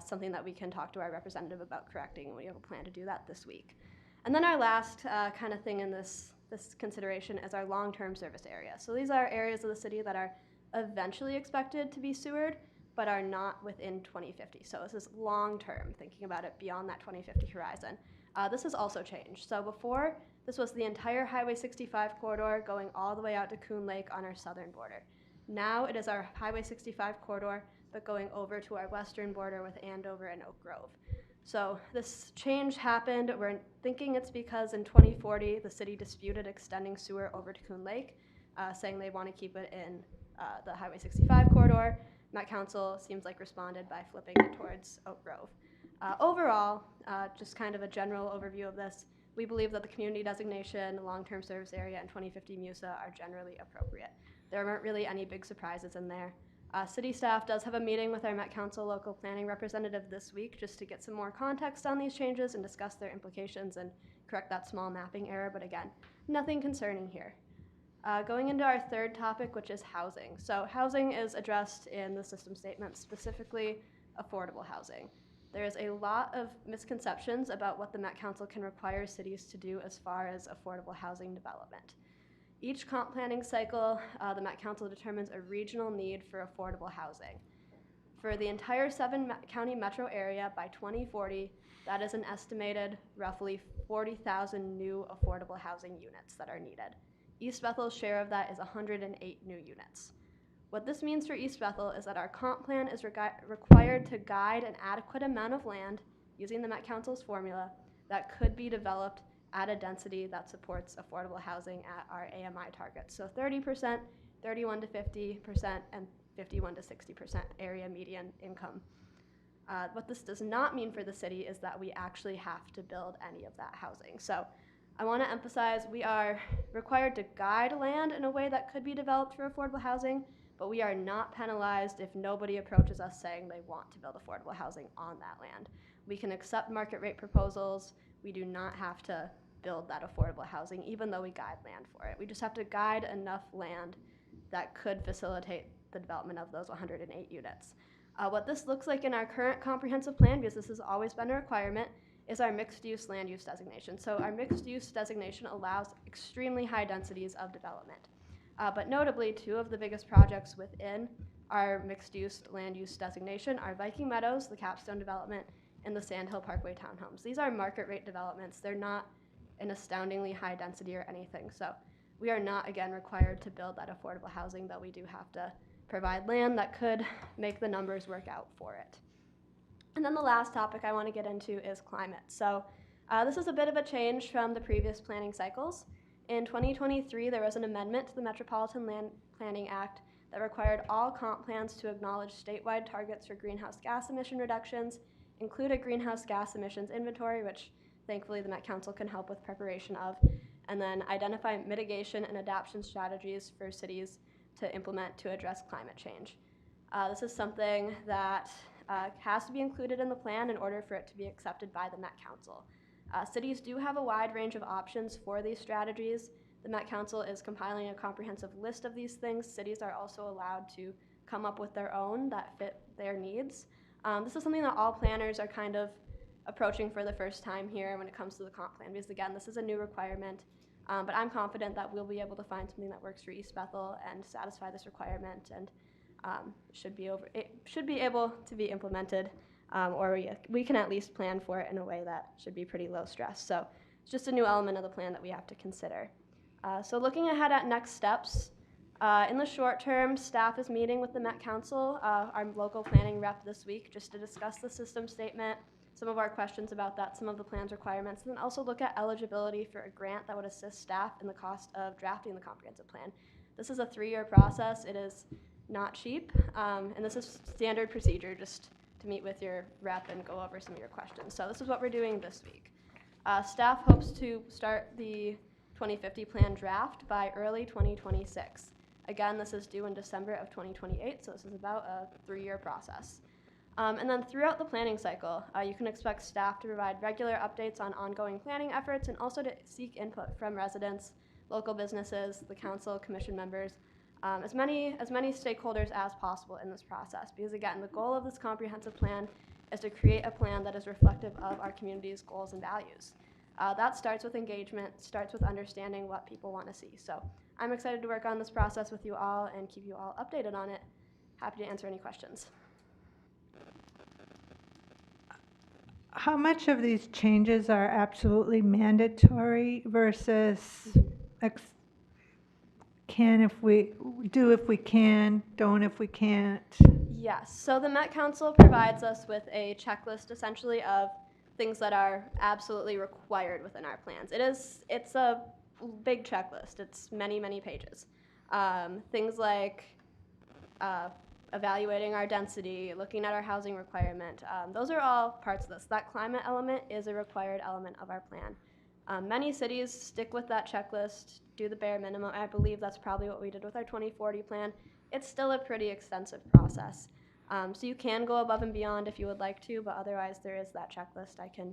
Something that we can talk to our representative about correcting, and we have a plan to do that this week. And then our last kind of thing in this consideration is our long-term service area. So these are areas of the city that are eventually expected to be sewered, but are not within 2050. So this is long-term, thinking about it beyond that 2050 horizon. This has also changed. So before, this was the entire Highway 65 corridor going all the way out to Coon Lake on our southern border. Now it is our Highway 65 corridor, but going over to our western border with Andover and Oak Grove. So this change happened. We're thinking it's because in 2040, the city disputed extending sewer over to Coon Lake, saying they want to keep it in the Highway 65 corridor. Met Council seems like responded by flipping it towards Oak Grove. Overall, just kind of a general overview of this, we believe that the community designation, long-term service area, and 2050 MUSA are generally appropriate. There weren't really any big surprises in there. City staff does have a meeting with our Met Council local planning representative this week just to get some more context on these changes and discuss their implications and correct that small mapping error, but again, nothing concerning here. Going into our third topic, which is housing. So housing is addressed in the system statement, specifically affordable housing. There is a lot of misconceptions about what the Met Council can require cities to do as far as affordable housing development. Each comp planning cycle, the Met Council determines a regional need for affordable housing. For the entire 7-county metro area by 2040, that is an estimated roughly 40,000 new affordable housing units that are needed. East Bethel's share of that is 108 new units. What this means for East Bethel is that our comp plan is required to guide an adequate amount of land, using the Met Council's formula, that could be developed at a density that supports affordable housing at our AMI targets. So 30%, 31 to 50%, and 51 to 60% area median income. What this does not mean for the city is that we actually have to build any of that housing. So I want to emphasize we are required to guide land in a way that could be developed for affordable housing, but we are not penalized if nobody approaches us saying they want to build affordable housing on that land. We can accept market rate proposals. We do not have to build that affordable housing, even though we guide land for it. We just have to guide enough land that could facilitate the development of those 108 units. What this looks like in our current comprehensive plan, because this has always been a requirement, is our mixed-use land use designation. So our mixed-use designation allows extremely high densities of development. But notably, two of the biggest projects within our mixed-use land use designation are Viking Meadows, the capstone development, and the Sandhill Parkway townhomes. These are market rate developments. They're not an astoundingly high density or anything. So we are not, again, required to build that affordable housing, though we do have to provide land that could make the numbers work out for it. And then the last topic I want to get into is climate. So this is a bit of a change from the previous planning cycles. In 2023, there was an amendment to the Metropolitan Land Planning Act that required all comp plans to acknowledge statewide targets for greenhouse gas emission reductions, include a greenhouse gas emissions inventory, which thankfully the Met Council can help with preparation of, and then identify mitigation and adaptation strategies for cities to implement to address climate change. This is something that has to be included in the plan in order for it to be accepted by the Met Council. Cities do have a wide range of options for these strategies. The Met Council is compiling a comprehensive list of these things. Cities are also allowed to come up with their own that fit their needs. This is something that all planners are kind of approaching for the first time here when it comes to the comp plan, because again, this is a new requirement, but I'm confident that we'll be able to find something that works for East Bethel and satisfy this requirement, and it should be able to be implemented, or we can at least plan for it in a way that should be pretty low stress. So it's just a new element of the plan that we have to consider. So looking ahead at next steps, in the short term, staff is meeting with the Met Council, our local planning rep this week, just to discuss the system statement, some of our questions about that, some of the plan's requirements, and then also look at eligibility for a grant that would assist staff in the cost of drafting the comprehensive plan. This is a 3-year process. It is not cheap, and this is standard procedure, just to meet with your rep and go over some of your questions. So this is what we're doing this week. Staff hopes to start the 2050 plan draft by early 2026. Again, this is due in December of 2028, so this is about a 3-year process. And then throughout the planning cycle, you can expect staff to provide regular updates on ongoing planning efforts and also to seek input from residents, local businesses, the council, commission members, as many stakeholders as possible in this process. Because again, the goal of this comprehensive plan is to create a plan that is reflective of our community's goals and values. That starts with engagement, starts with understanding what people want to see. So I'm excited to work on this process with you all and keep you all updated on it. Happy to answer any questions. How much of these changes are absolutely mandatory versus can if we do if we can, don't if we can't? Yes, so the Met Council provides us with a checklist essentially of things that are absolutely required within our plans. It's a big checklist. It's many, many pages. Things like evaluating our density, looking at our housing requirement. Those are all parts of this. That climate element is a required element of our plan. Many cities stick with that checklist, do the bare minimum. I believe that's probably what we did with our 2040 plan. It's still a pretty extensive process. So you can go above and beyond if you would like to, but otherwise there is that checklist. I can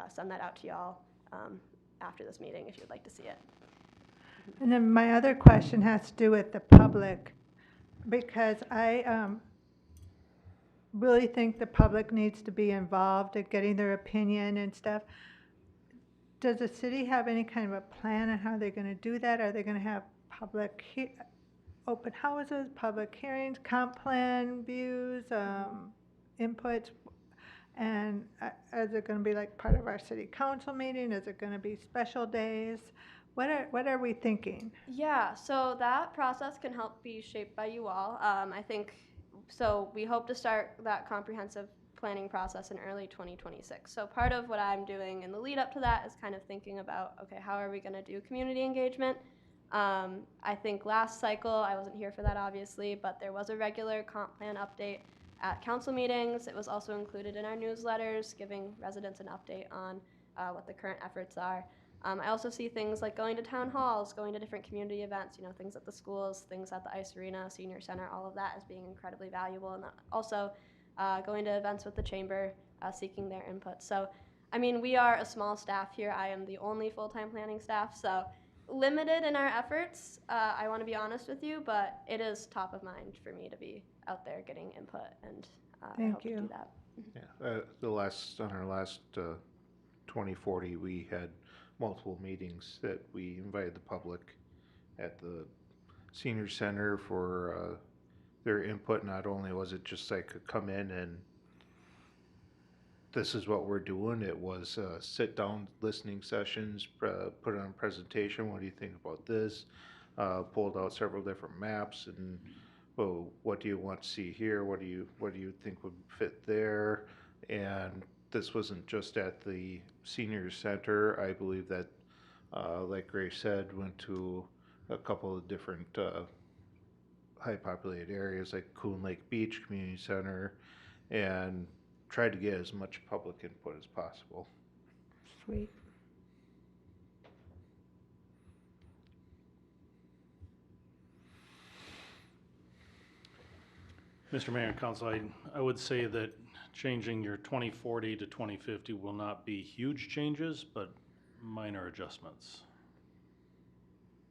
send that out to y'all after this meeting if you'd like to see it. And then my other question has to do with the public, because I really think the public needs to be involved in getting their opinion and stuff. Does the city have any kind of a plan on how they're going to do that? Are they going to have public open houses, public hearings, comp plan views, inputs? And is it going to be like part of our city council meeting? Is it going to be special days? What are we thinking? Yeah, so that process can help be shaped by you all. I think, so we hope to start that comprehensive planning process in early 2026. So part of what I'm doing in the lead up to that is kind of thinking about, okay, how are we going to do community engagement? I think last cycle, I wasn't here for that obviously, but there was a regular comp plan update at council meetings. It was also included in our newsletters, giving residents an update on what the current efforts are. I also see things like going to town halls, going to different community events, things at the schools, things at the ice arena, senior center, all of that as being incredibly valuable. And also going to events with the chamber, seeking their input. So, I mean, we are a small staff here. I am the only full-time planning staff, so limited in our efforts. I want to be honest with you, but it is top of mind for me to be out there getting input, and I hope to do that. Yeah, on our last 2040, we had multiple meetings that we invited the public at the senior center for their input. Not only was it just like come in and this is what we're doing, it was sit down listening sessions, put on a presentation. What do you think about this? Pulled out several different maps and, well, what do you want to see here? What do you think would fit there? And this wasn't just at the senior center. I believe that, like Grace said, went to a couple of different high populated areas like Coon Lake Beach Community Center, and tried to get as much public input as possible. Sweet. Mr. Mayor and Council, I would say that changing your 2040 to 2050 will not be huge changes, but minor adjustments.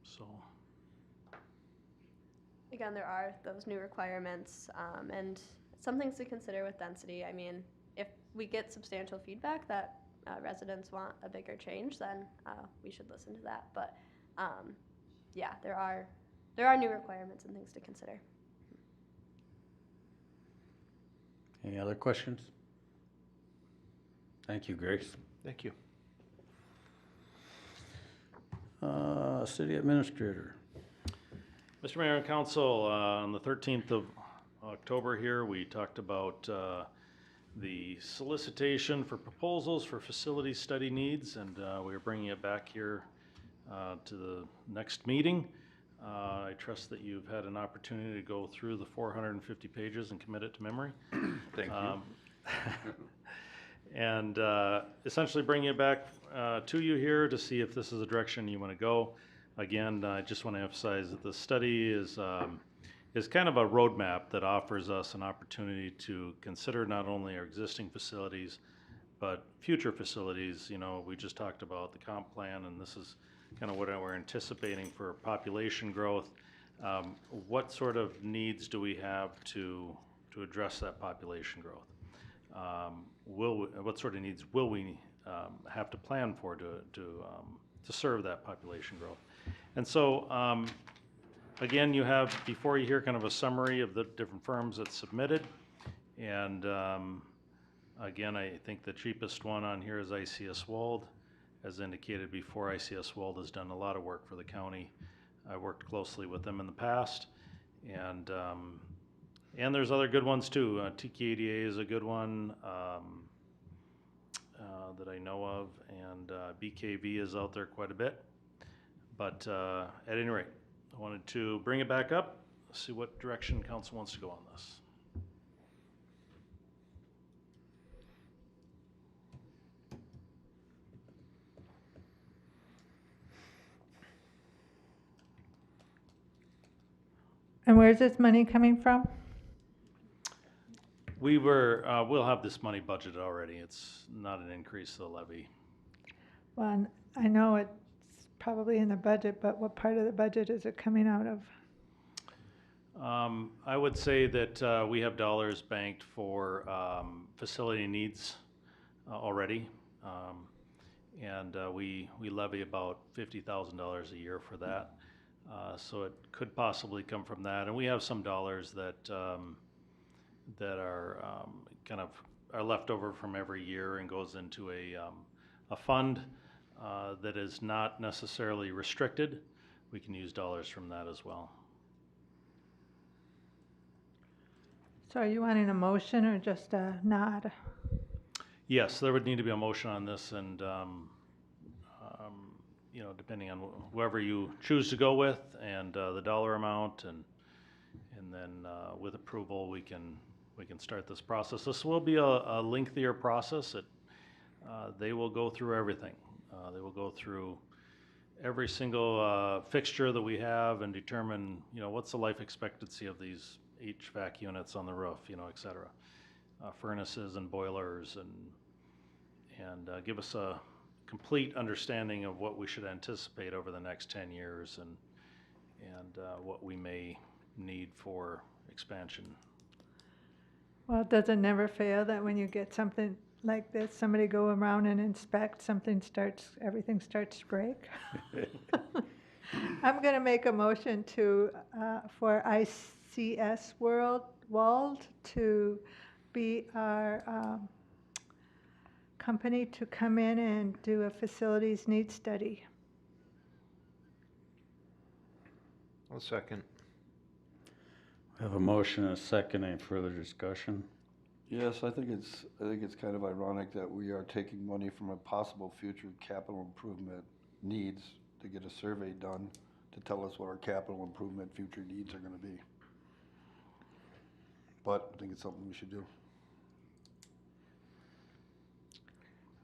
So. Again, there are those new requirements, and some things to consider with density. I mean, if we get substantial feedback that residents want a bigger change, then we should listen to that. But yeah, there are new requirements and things to consider. Any other questions? Thank you, Grace. Thank you. City Administrator. Mr. Mayor and Council, on the 13th of October here, we talked about the solicitation for proposals for facility study needs, and we are bringing it back here to the next meeting. I trust that you've had an opportunity to go through the 450 pages and commit it to memory. Thank you. And essentially bringing it back to you here to see if this is a direction you want to go. Again, I just want to emphasize that the study is kind of a roadmap that offers us an opportunity to consider not only our existing facilities, but future facilities. We just talked about the comp plan, and this is kind of what we're anticipating for population growth. What sort of needs do we have to address that population growth? what sort of needs will we have to plan for to serve that population growth? And so, again, you have before you hear kind of a summary of the different firms that submitted, and again, I think the cheapest one on here is ICS Wald. As indicated before, ICS Wald has done a lot of work for the county. I worked closely with them in the past, and there's other good ones too. TKDA is a good one that I know of, and BKV is out there quite a bit. But at any rate, I wanted to bring it back up, see what direction council wants to go on this. And where's this money coming from? We'll have this money budgeted already. It's not an increase to the levy. Well, I know it's probably in the budget, but what part of the budget is it coming out of? I would say that we have dollars banked for facility needs already, and we levy about $50,000 a year for that. So it could possibly come from that, and we have some dollars that are kind of are left over from every year and goes into a fund that is not necessarily restricted. We can use dollars from that as well. So are you wanting a motion or just a nod? Yes, there would need to be a motion on this, and depending on whoever you choose to go with, and the dollar amount, and then with approval, we can start this process. This will be a lengthier process. They will go through everything. They will go through every single fixture that we have and determine, what's the life expectancy of these HVAC units on the roof, et cetera. Furnaces and boilers, and give us a complete understanding of what we should anticipate over the next 10 years and what we may need for expansion. Well, does it never fail that when you get something like this, somebody go around and inspect, everything starts to break? I'm gonna make a motion for ICS Wald to be our company to come in and do a facilities needs study. I'll second. We have a motion and a second. Any further discussion? Yes, I think it's kind of ironic that we are taking money from a possible future capital improvement needs to get a survey done to tell us what our capital improvement future needs are gonna be. But I think it's something we should do.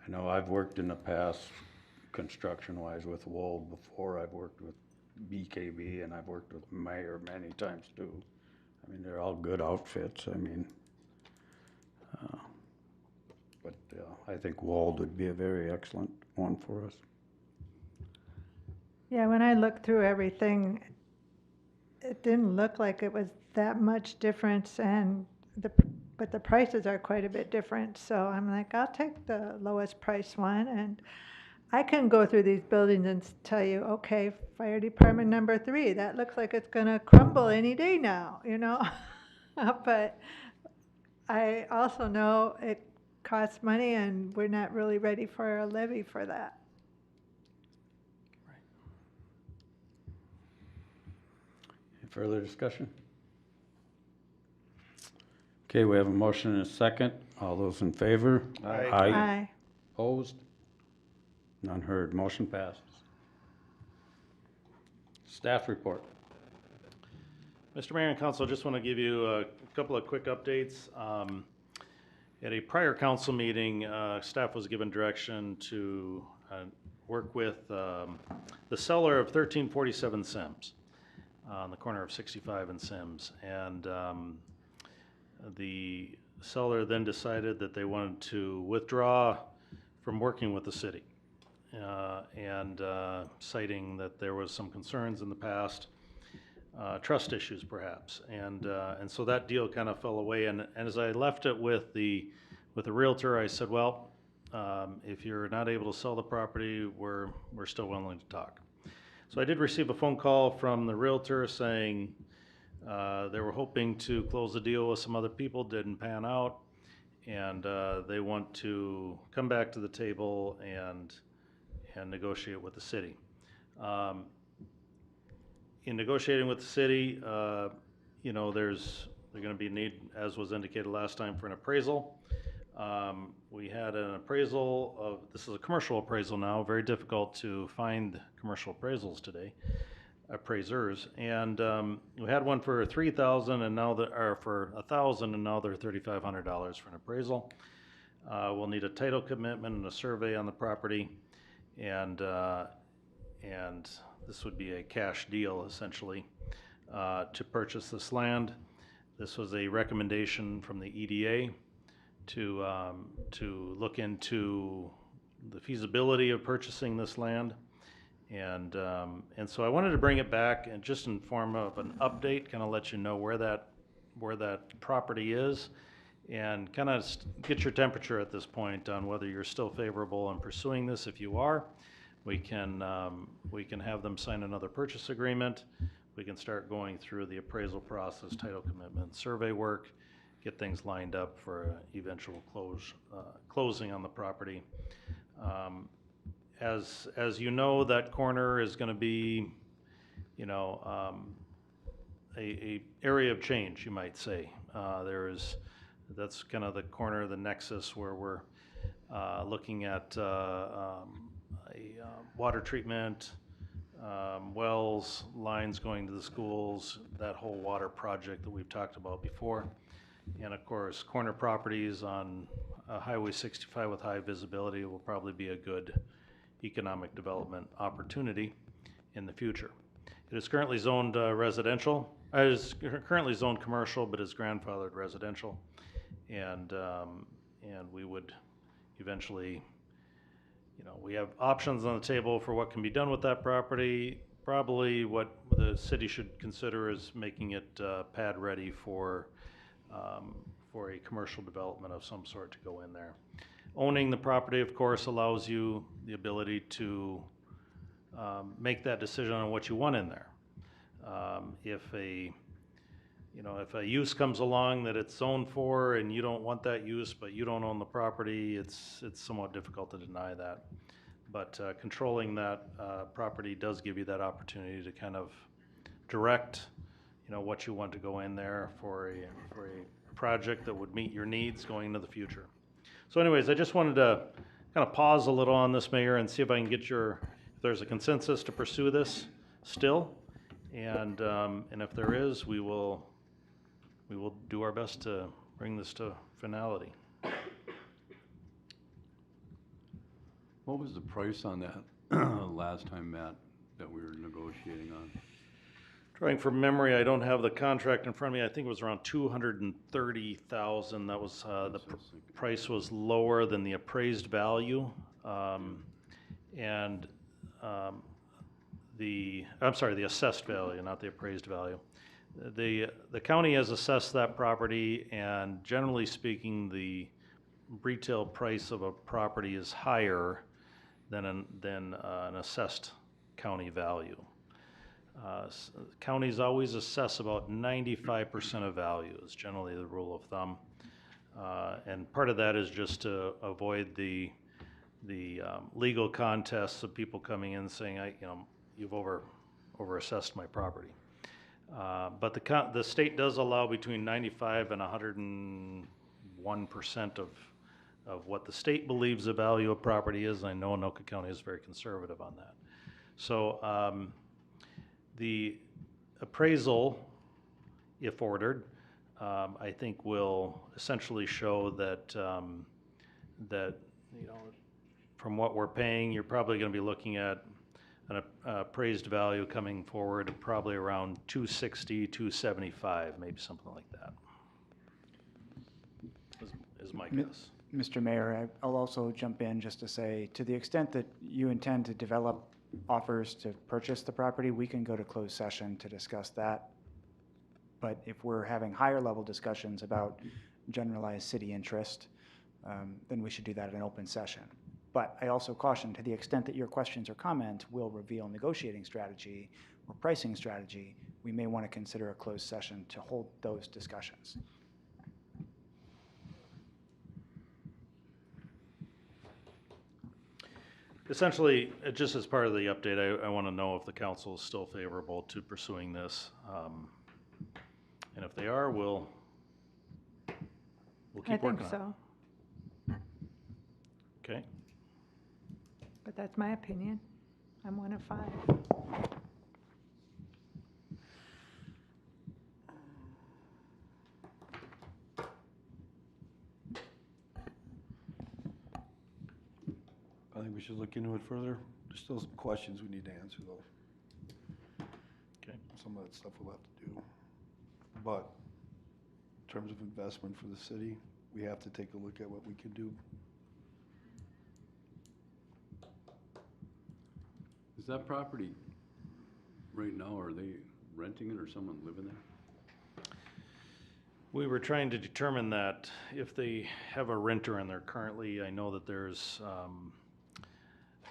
I know I've worked in the past, construction-wise, with Wold before. I've worked with BKB, and I've worked with Mayer many times too. I mean, they're all good outfits. I mean, but I think Wold would be a very excellent one for us. Yeah, when I looked through everything, it didn't look like it was that much difference, but the prices are quite a bit different. So I'm like, I'll take the lowest price one, and I can go through these buildings and tell you, okay, fire department number 3, that looks like it's gonna crumble any day now, But I also know it costs money, and we're not really ready for a levy for that. Any further discussion? Okay, we have a motion and a second. All those in favor? Aye. Aye. Opposed? None heard. Motion passes. Staff report. Mr. Mayor and Council, I just want to give you a couple of quick updates. At a prior council meeting, staff was given direction to work with the seller of 1347 Sims on the corner of 65 and Sims. And the seller then decided that they wanted to withdraw from working with the city, and citing that there was some concerns in the past, trust issues perhaps, and so that deal kind of fell away. And as I left it with the with the Realtor, I said, well, if you're not able to sell the property, we're still willing to talk. So I did receive a phone call from the Realtor saying they were hoping to close the deal with some other people, didn't pan out, and they want to come back to the table and negotiate with the city. In negotiating with the city, you know, there's going to be a need, as was indicated last time, for an appraisal. We had an appraisal of, this is a commercial appraisal now, very difficult to find commercial appraisals today, appraisers, and we had one for $3,000 and now or for $1,000 and now they're $3,500 for an appraisal. We'll need a title commitment and a survey on the property, and this would be a cash deal essentially to purchase this land. This was a recommendation from the EDA to look into the feasibility of purchasing this land. And so I wanted to bring it back and just in form of an update, kind of let you know where that property is, and kind of get your temperature at this point on whether you're still favorable in pursuing this. If you are, we can have them sign another purchase agreement. We can start going through the appraisal process, title commitment, survey work, get things lined up for eventual closing on the property. As you know, that corner is going to be, you know, a area of change, you might say. That's kind of the corner, the nexus where we're looking at water treatment, wells, lines going to the schools, that whole water project that we've talked about before. And of course, corner properties on Highway 65 with high visibility will probably be a good economic development opportunity in the future. It is currently zoned residential. It is currently zoned commercial, but is grandfathered residential. And we would eventually, you know, we have options on the table for what can be done with that property. Probably what the city should consider is making it pad ready for a commercial development of some sort to go in there. Owning the property, of course, allows you the ability to make that decision on what you want in there. If a use comes along that it's zoned for and you don't want that use, but you don't own the property, it's somewhat difficult to deny that. But controlling that property does give you that opportunity to kind of direct, you know, what you want to go in there for a project that would meet your needs going into the future. So anyways, I just wanted to kind of pause a little on this, Mayor, and see if I can get if there's a consensus to pursue this still. And if there is, we will do our best to bring this to finality. What was the price on that last time, Matt, that we were negotiating on? Trying from memory, I don't have the contract in front of me. I think it was around $230,000. That was the price was lower than the appraised value, and the assessed value, not the appraised value. The county has assessed that property, and generally speaking, the retail price of a property is higher than an assessed county value. Counties always assess about 95% of value is generally the rule of thumb, and part of that is just to avoid the legal contests of people coming in saying, you've over-assessed my property. But the state does allow between 95 and 101% of what the state believes the value of property is. I know Anoka County is very conservative on that. So the appraisal, if ordered, I think will essentially show that from what we're paying, you're probably going to be looking at an appraised value coming forward probably around 260, 275, maybe something like that. Is my guess. Mr. Mayor, I'll also jump in just to say, to the extent that you intend to develop offers to purchase the property, we can go to closed session to discuss that. But if we're having higher level discussions about generalized city interest, then we should do that in an open session. But I also caution, to the extent that your questions or comments will reveal negotiating strategy or pricing strategy, we may want to consider a closed session to hold those discussions. Essentially, just as part of the update, I want to know if the council is still favorable to pursuing this. And if they are, we'll keep working on it. I think so, Okay. but that's my opinion. I'm 1 of 5. I think we should look into it further. There's still some questions we need to answer though. Okay. Some of that stuff we'll have to do. But in terms of investment for the city, we have to take a look at what we can do. Is that property right now, are they renting it or someone living there? We were trying to determine that if they have a renter in there currently. I know that there's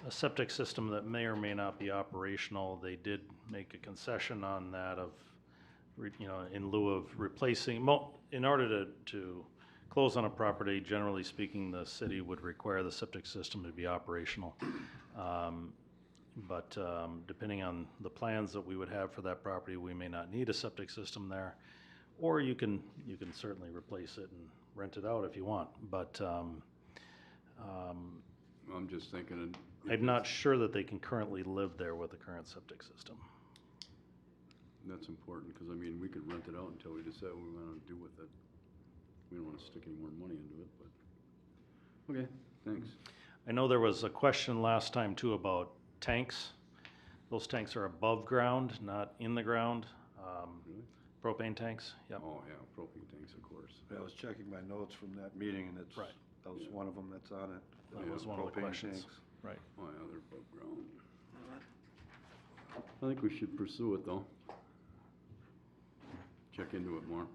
a septic system that may or may not be operational. They did make a concession on that of, in lieu of replacing, in order to close on a property, generally speaking, the city would require the septic system to be operational. But depending on the plans that we would have for that property, we may not need a septic system there. Or you can certainly replace it and rent it out if you want. But I'm just thinking. I'm not sure that they can currently live there with the current septic system. That's important, because I mean, we could rent it out until we decide what we want to do with it. We don't want to stick any more money into it, but, okay, thanks. I know there was a question last time too about tanks. Those tanks are above ground, not in the ground. Really? Propane tanks, yep. Oh, yeah, propane tanks, of course. I was checking my notes from that meeting and it's, Right. that was one of them that's on it. That was one of the Propane questions. tanks. Right. Oh, yeah, they're above ground. I think we should pursue it, though. Check into it more.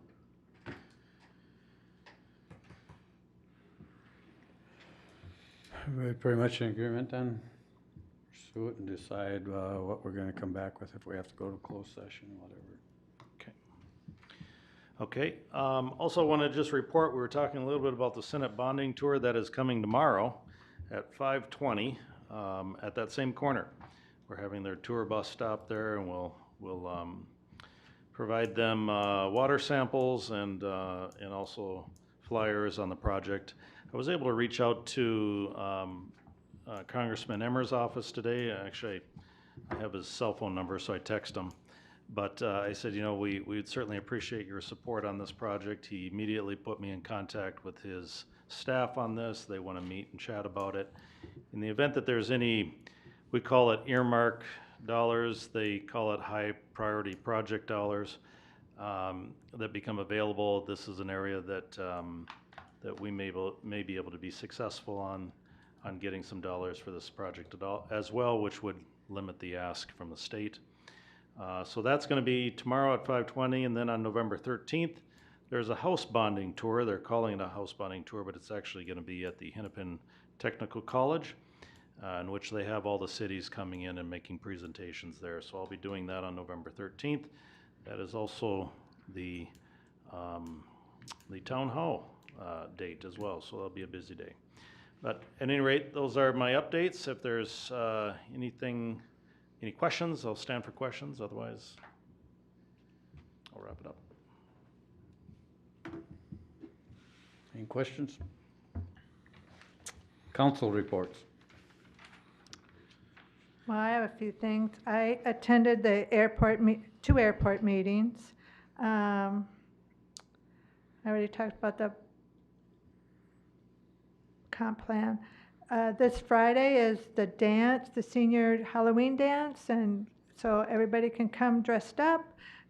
We're pretty much in agreement then? Pursue it and decide what we're gonna come back with, if we have to go to closed session, whatever. Okay, also want to just report, we were talking a little bit about the Senate bonding tour that is coming tomorrow at 5:20 at that same corner. We're having their tour bus stop there, and we'll provide them water samples and also flyers on the project. I was able to reach out to Congressman Emmer's office today. Actually, I have his cell phone number, so I text him. But I said, we'd certainly appreciate your support on this project. He immediately put me in contact with his staff on this. They want to meet and chat about it. In the event that there's any, we call it earmark dollars, they call it high priority project dollars that become available. This is an area that that we may be able to be successful on getting some dollars for this project as well, which would limit the ask from the state. So that's going to be tomorrow at 5:20, and then on November 13th, there's a house bonding tour. They're calling it a house bonding tour, but it's actually going to be at the Hennepin Technical College, in which they have all the cities coming in and making presentations there. So I'll be doing that on November 13th. That is also the town hall date as well, so that'll be a busy day. But at any rate, those are my updates. If there's any questions, I'll stand for questions. Otherwise, I'll wrap it up. Any questions? Council reports. Well, I have a few things. I attended the two airport meetings. I already talked about the comp plan. This Friday is the dance, the senior Halloween dance, and so everybody can come dressed up.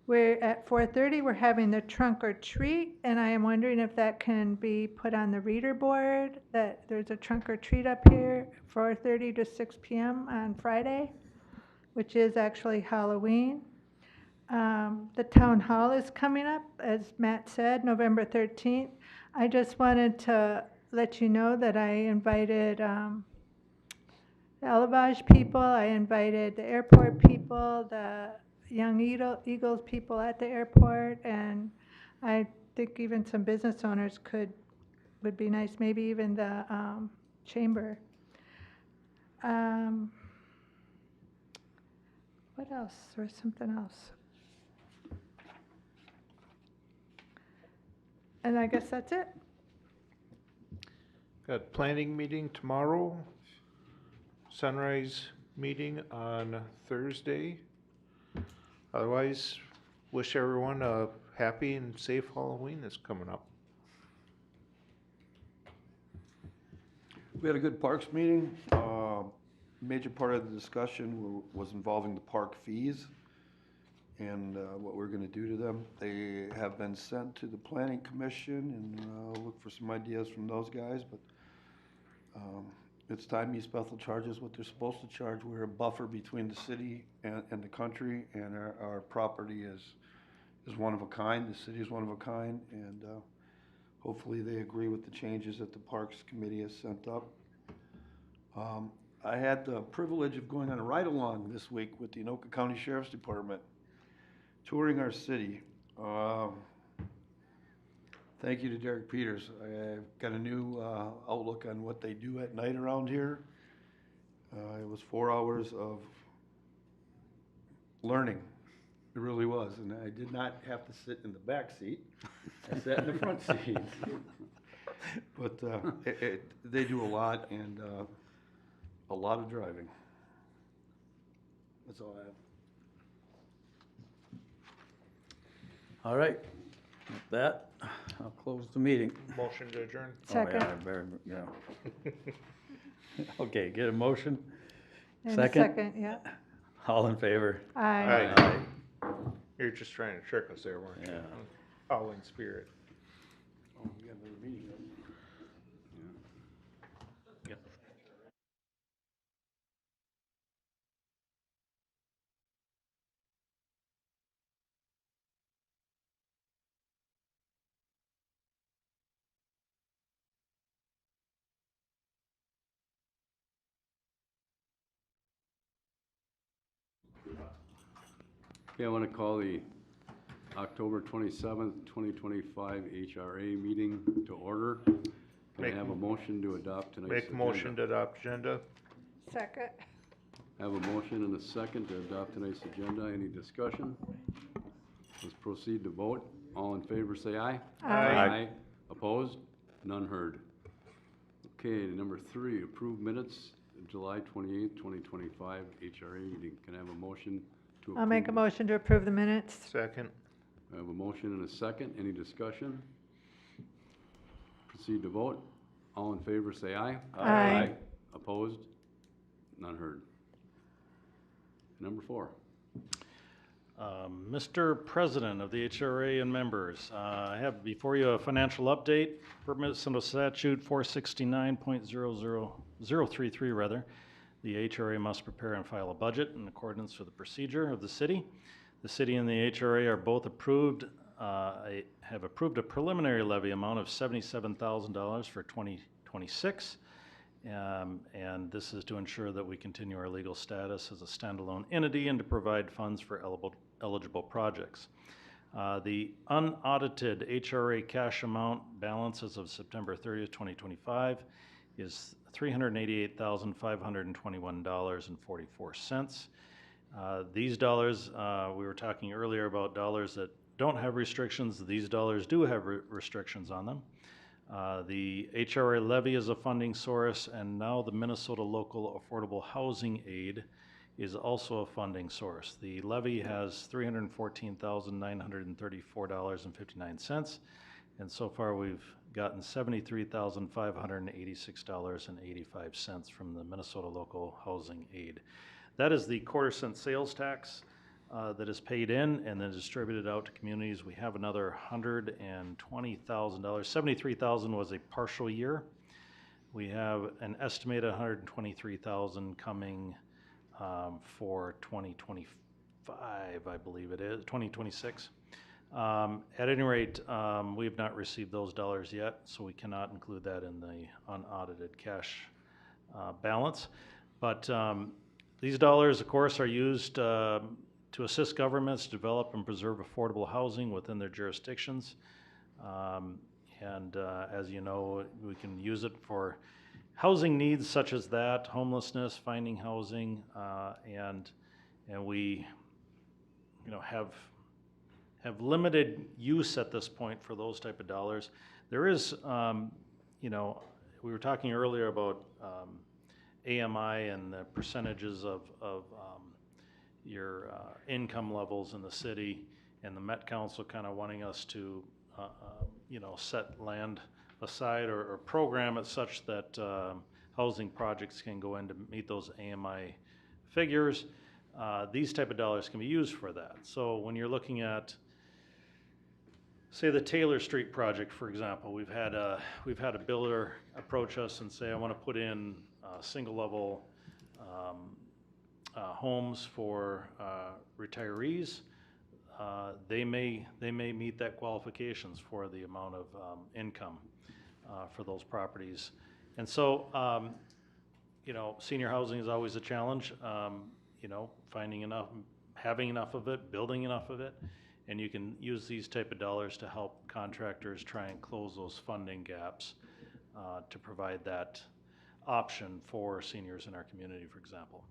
We're at 4:30, we're having the trunk or treat, and I am wondering if that can be put on the reader board, that there's a trunk or treat up here, 4:30 to 6 p.m. on Friday, which is actually Halloween. The town hall is coming up, as Matt said, November 13th. I just wanted to let you know that I invited the Elevage people, I invited the airport people, the Young Eagles people at the airport, and I think even some business owners would be nice, maybe even the chamber. What else? There's something else. And I guess that's it. Got planning meeting tomorrow, sunrise meeting on Thursday. Otherwise, wish everyone a happy and safe Halloween that's coming up. We had a good parks meeting. Major part of the discussion was involving the park fees and what we're gonna do to them. They have been sent to the planning commission, and I'll look for some ideas from those guys, but it's time East Bethel charges what they're supposed to charge. We're a buffer between the city and the country, and our property is one of a kind. The city is one of a kind, and hopefully they agree with the changes that the Parks Committee has sent up. I had the privilege of going on a ride-along this week with the Anoka County Sheriff's Department, touring our city. Thank you to Derek Peters. I've got a new outlook on what they do at night around here. It was 4 hours of learning. It really was, and I did not have to sit in the back seat. I sat in the front seat. But they do a lot, and a lot of driving. That's all I have. All right, with that, I'll close the meeting. Motion to adjourn. Second. Oh, yeah, I better, yeah. Okay, get a motion? And a Second? second, yeah. All in favor? Aye. Aye. You're just trying to trick us there, weren't you? Yeah. All in spirit. Oh, we got another meeting, right? Yeah. Yep. Okay, I want to call the October 27th, 2025 HRA meeting to order. Can I Make have a motion to adopt tonight's Make agenda? motion to adopt agenda. Second. I have a motion and a second to adopt tonight's agenda. Any discussion? Let's proceed to vote. All in favor, say aye. Aye. Opposed? None heard. Okay, number 3, approve minutes of July 28th, 2025 HRA meeting. Can I have a motion to approve? I'll make a motion to approve the minutes. Second. I have a motion and a second. Any discussion? Proceed to vote. All in favor, say aye. Aye. Opposed? None heard. Number 4. Mr. President of the HRA and members, I have before you a financial update. Permits under statute 469.00033 rather. The HRA must prepare and file a budget in accordance with the procedure of the city. The city and the HRA are both have approved a preliminary levy amount of $77,000 for 2026. And this is to ensure that we continue our legal status as a standalone entity and to provide funds for eligible projects. The unaudited HRA cash amount balance as of September 30th, 2025 is $388,521.44. These dollars, we were talking earlier about dollars that don't have restrictions. These dollars do have restrictions on them. The HRA levy is a funding source, and now the Minnesota Local Affordable Housing Aid is also a funding source. The levy has $314,934.59, and so far we've gotten $73,586.85 from the Minnesota Local Housing Aid. That is the quarter-cent sales tax that is paid in and then distributed out to communities. We have another $120,000. $73,000 was a partial year. We have an estimated $123,000 coming for 2025, I believe it is, 2026. At any rate, we have not received those dollars yet, so we cannot include that in the unaudited cash balance. But these dollars, of course, are used to assist governments to develop and preserve affordable housing within their jurisdictions. As you know, we can use it for housing needs such as that, homelessness, finding housing, and we, have limited use at this point for those type of dollars. There is, we were talking earlier about AMI and the percentages of your income levels in the city, and the Met Council kind of wanting us to, set land aside or program it such that housing projects can go in to meet those AMI figures. These type of dollars can be used for that. So when you're looking at, say, the Taylor Street project, for example, we've had a builder approach us and say, I want to put in single level homes for retirees. They may meet that qualifications for the amount of income for those properties. And so, senior housing is always a challenge, finding enough, having enough of it, building enough of it. And you can use these type of dollars to help contractors try and close those funding gaps to provide that option for seniors in our community, for example.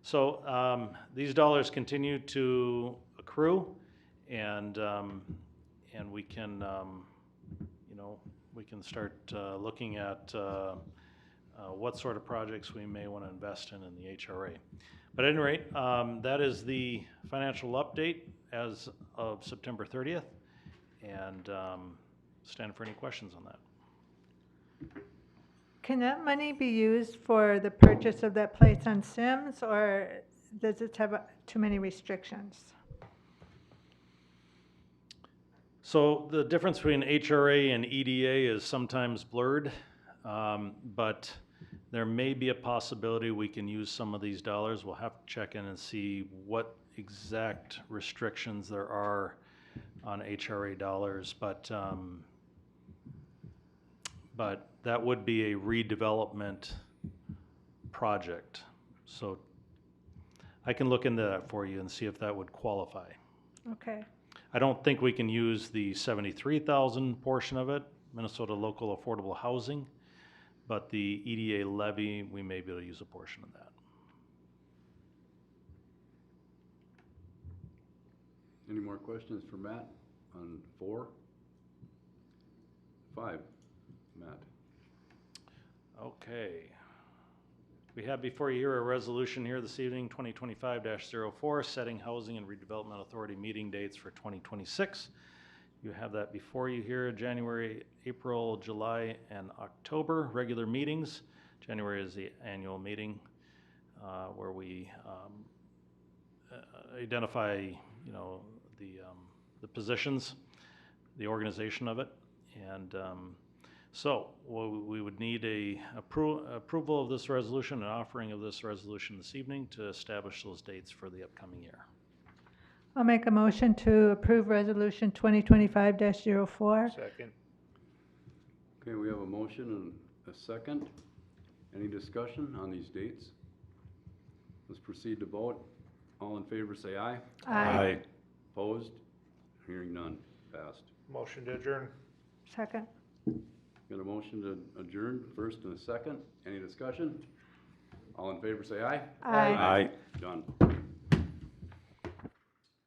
So these dollars continue to accrue, and we can, we can start looking at what sort of projects we may want to invest in the HRA. But at any rate, that is the financial update as of September 30th, and stand for any questions on that. Can that money be used for the purchase of that place on Sims, or does it have too many restrictions? So the difference between HRA and EDA is sometimes blurred, but there may be a possibility we can use some of these dollars. We'll have to check in and see what exact restrictions there are on HRA dollars, but that would be a redevelopment project. So I can look into that for you and see if that would qualify. Okay. I don't think we can use the 73,000 portion of it, Minnesota Local Affordable Housing, but the EDA levy, we may be able to use a portion of that. Any more questions for Matt on 4? 5, Matt. Okay. We have before you here a resolution here this evening, 2025-04, setting Housing and Redevelopment Authority meeting dates for 2026. You have that before you here, January, April, July, and October, regular meetings. January is the annual meeting where we identify, the positions, the organization of it, and so we would need a approval of this resolution and offering of this resolution this evening to establish those dates for the upcoming year. I'll make a motion to approve resolution 2025-04. Second. Okay, we have a motion and a second. Any discussion on these dates? Let's proceed to vote. All in favor say aye. Aye. Opposed? Hearing none. Passed. Motion to adjourn. Second. Got a motion to adjourn, first and a second. Any discussion? All in favor say aye. Aye. Aye. Done.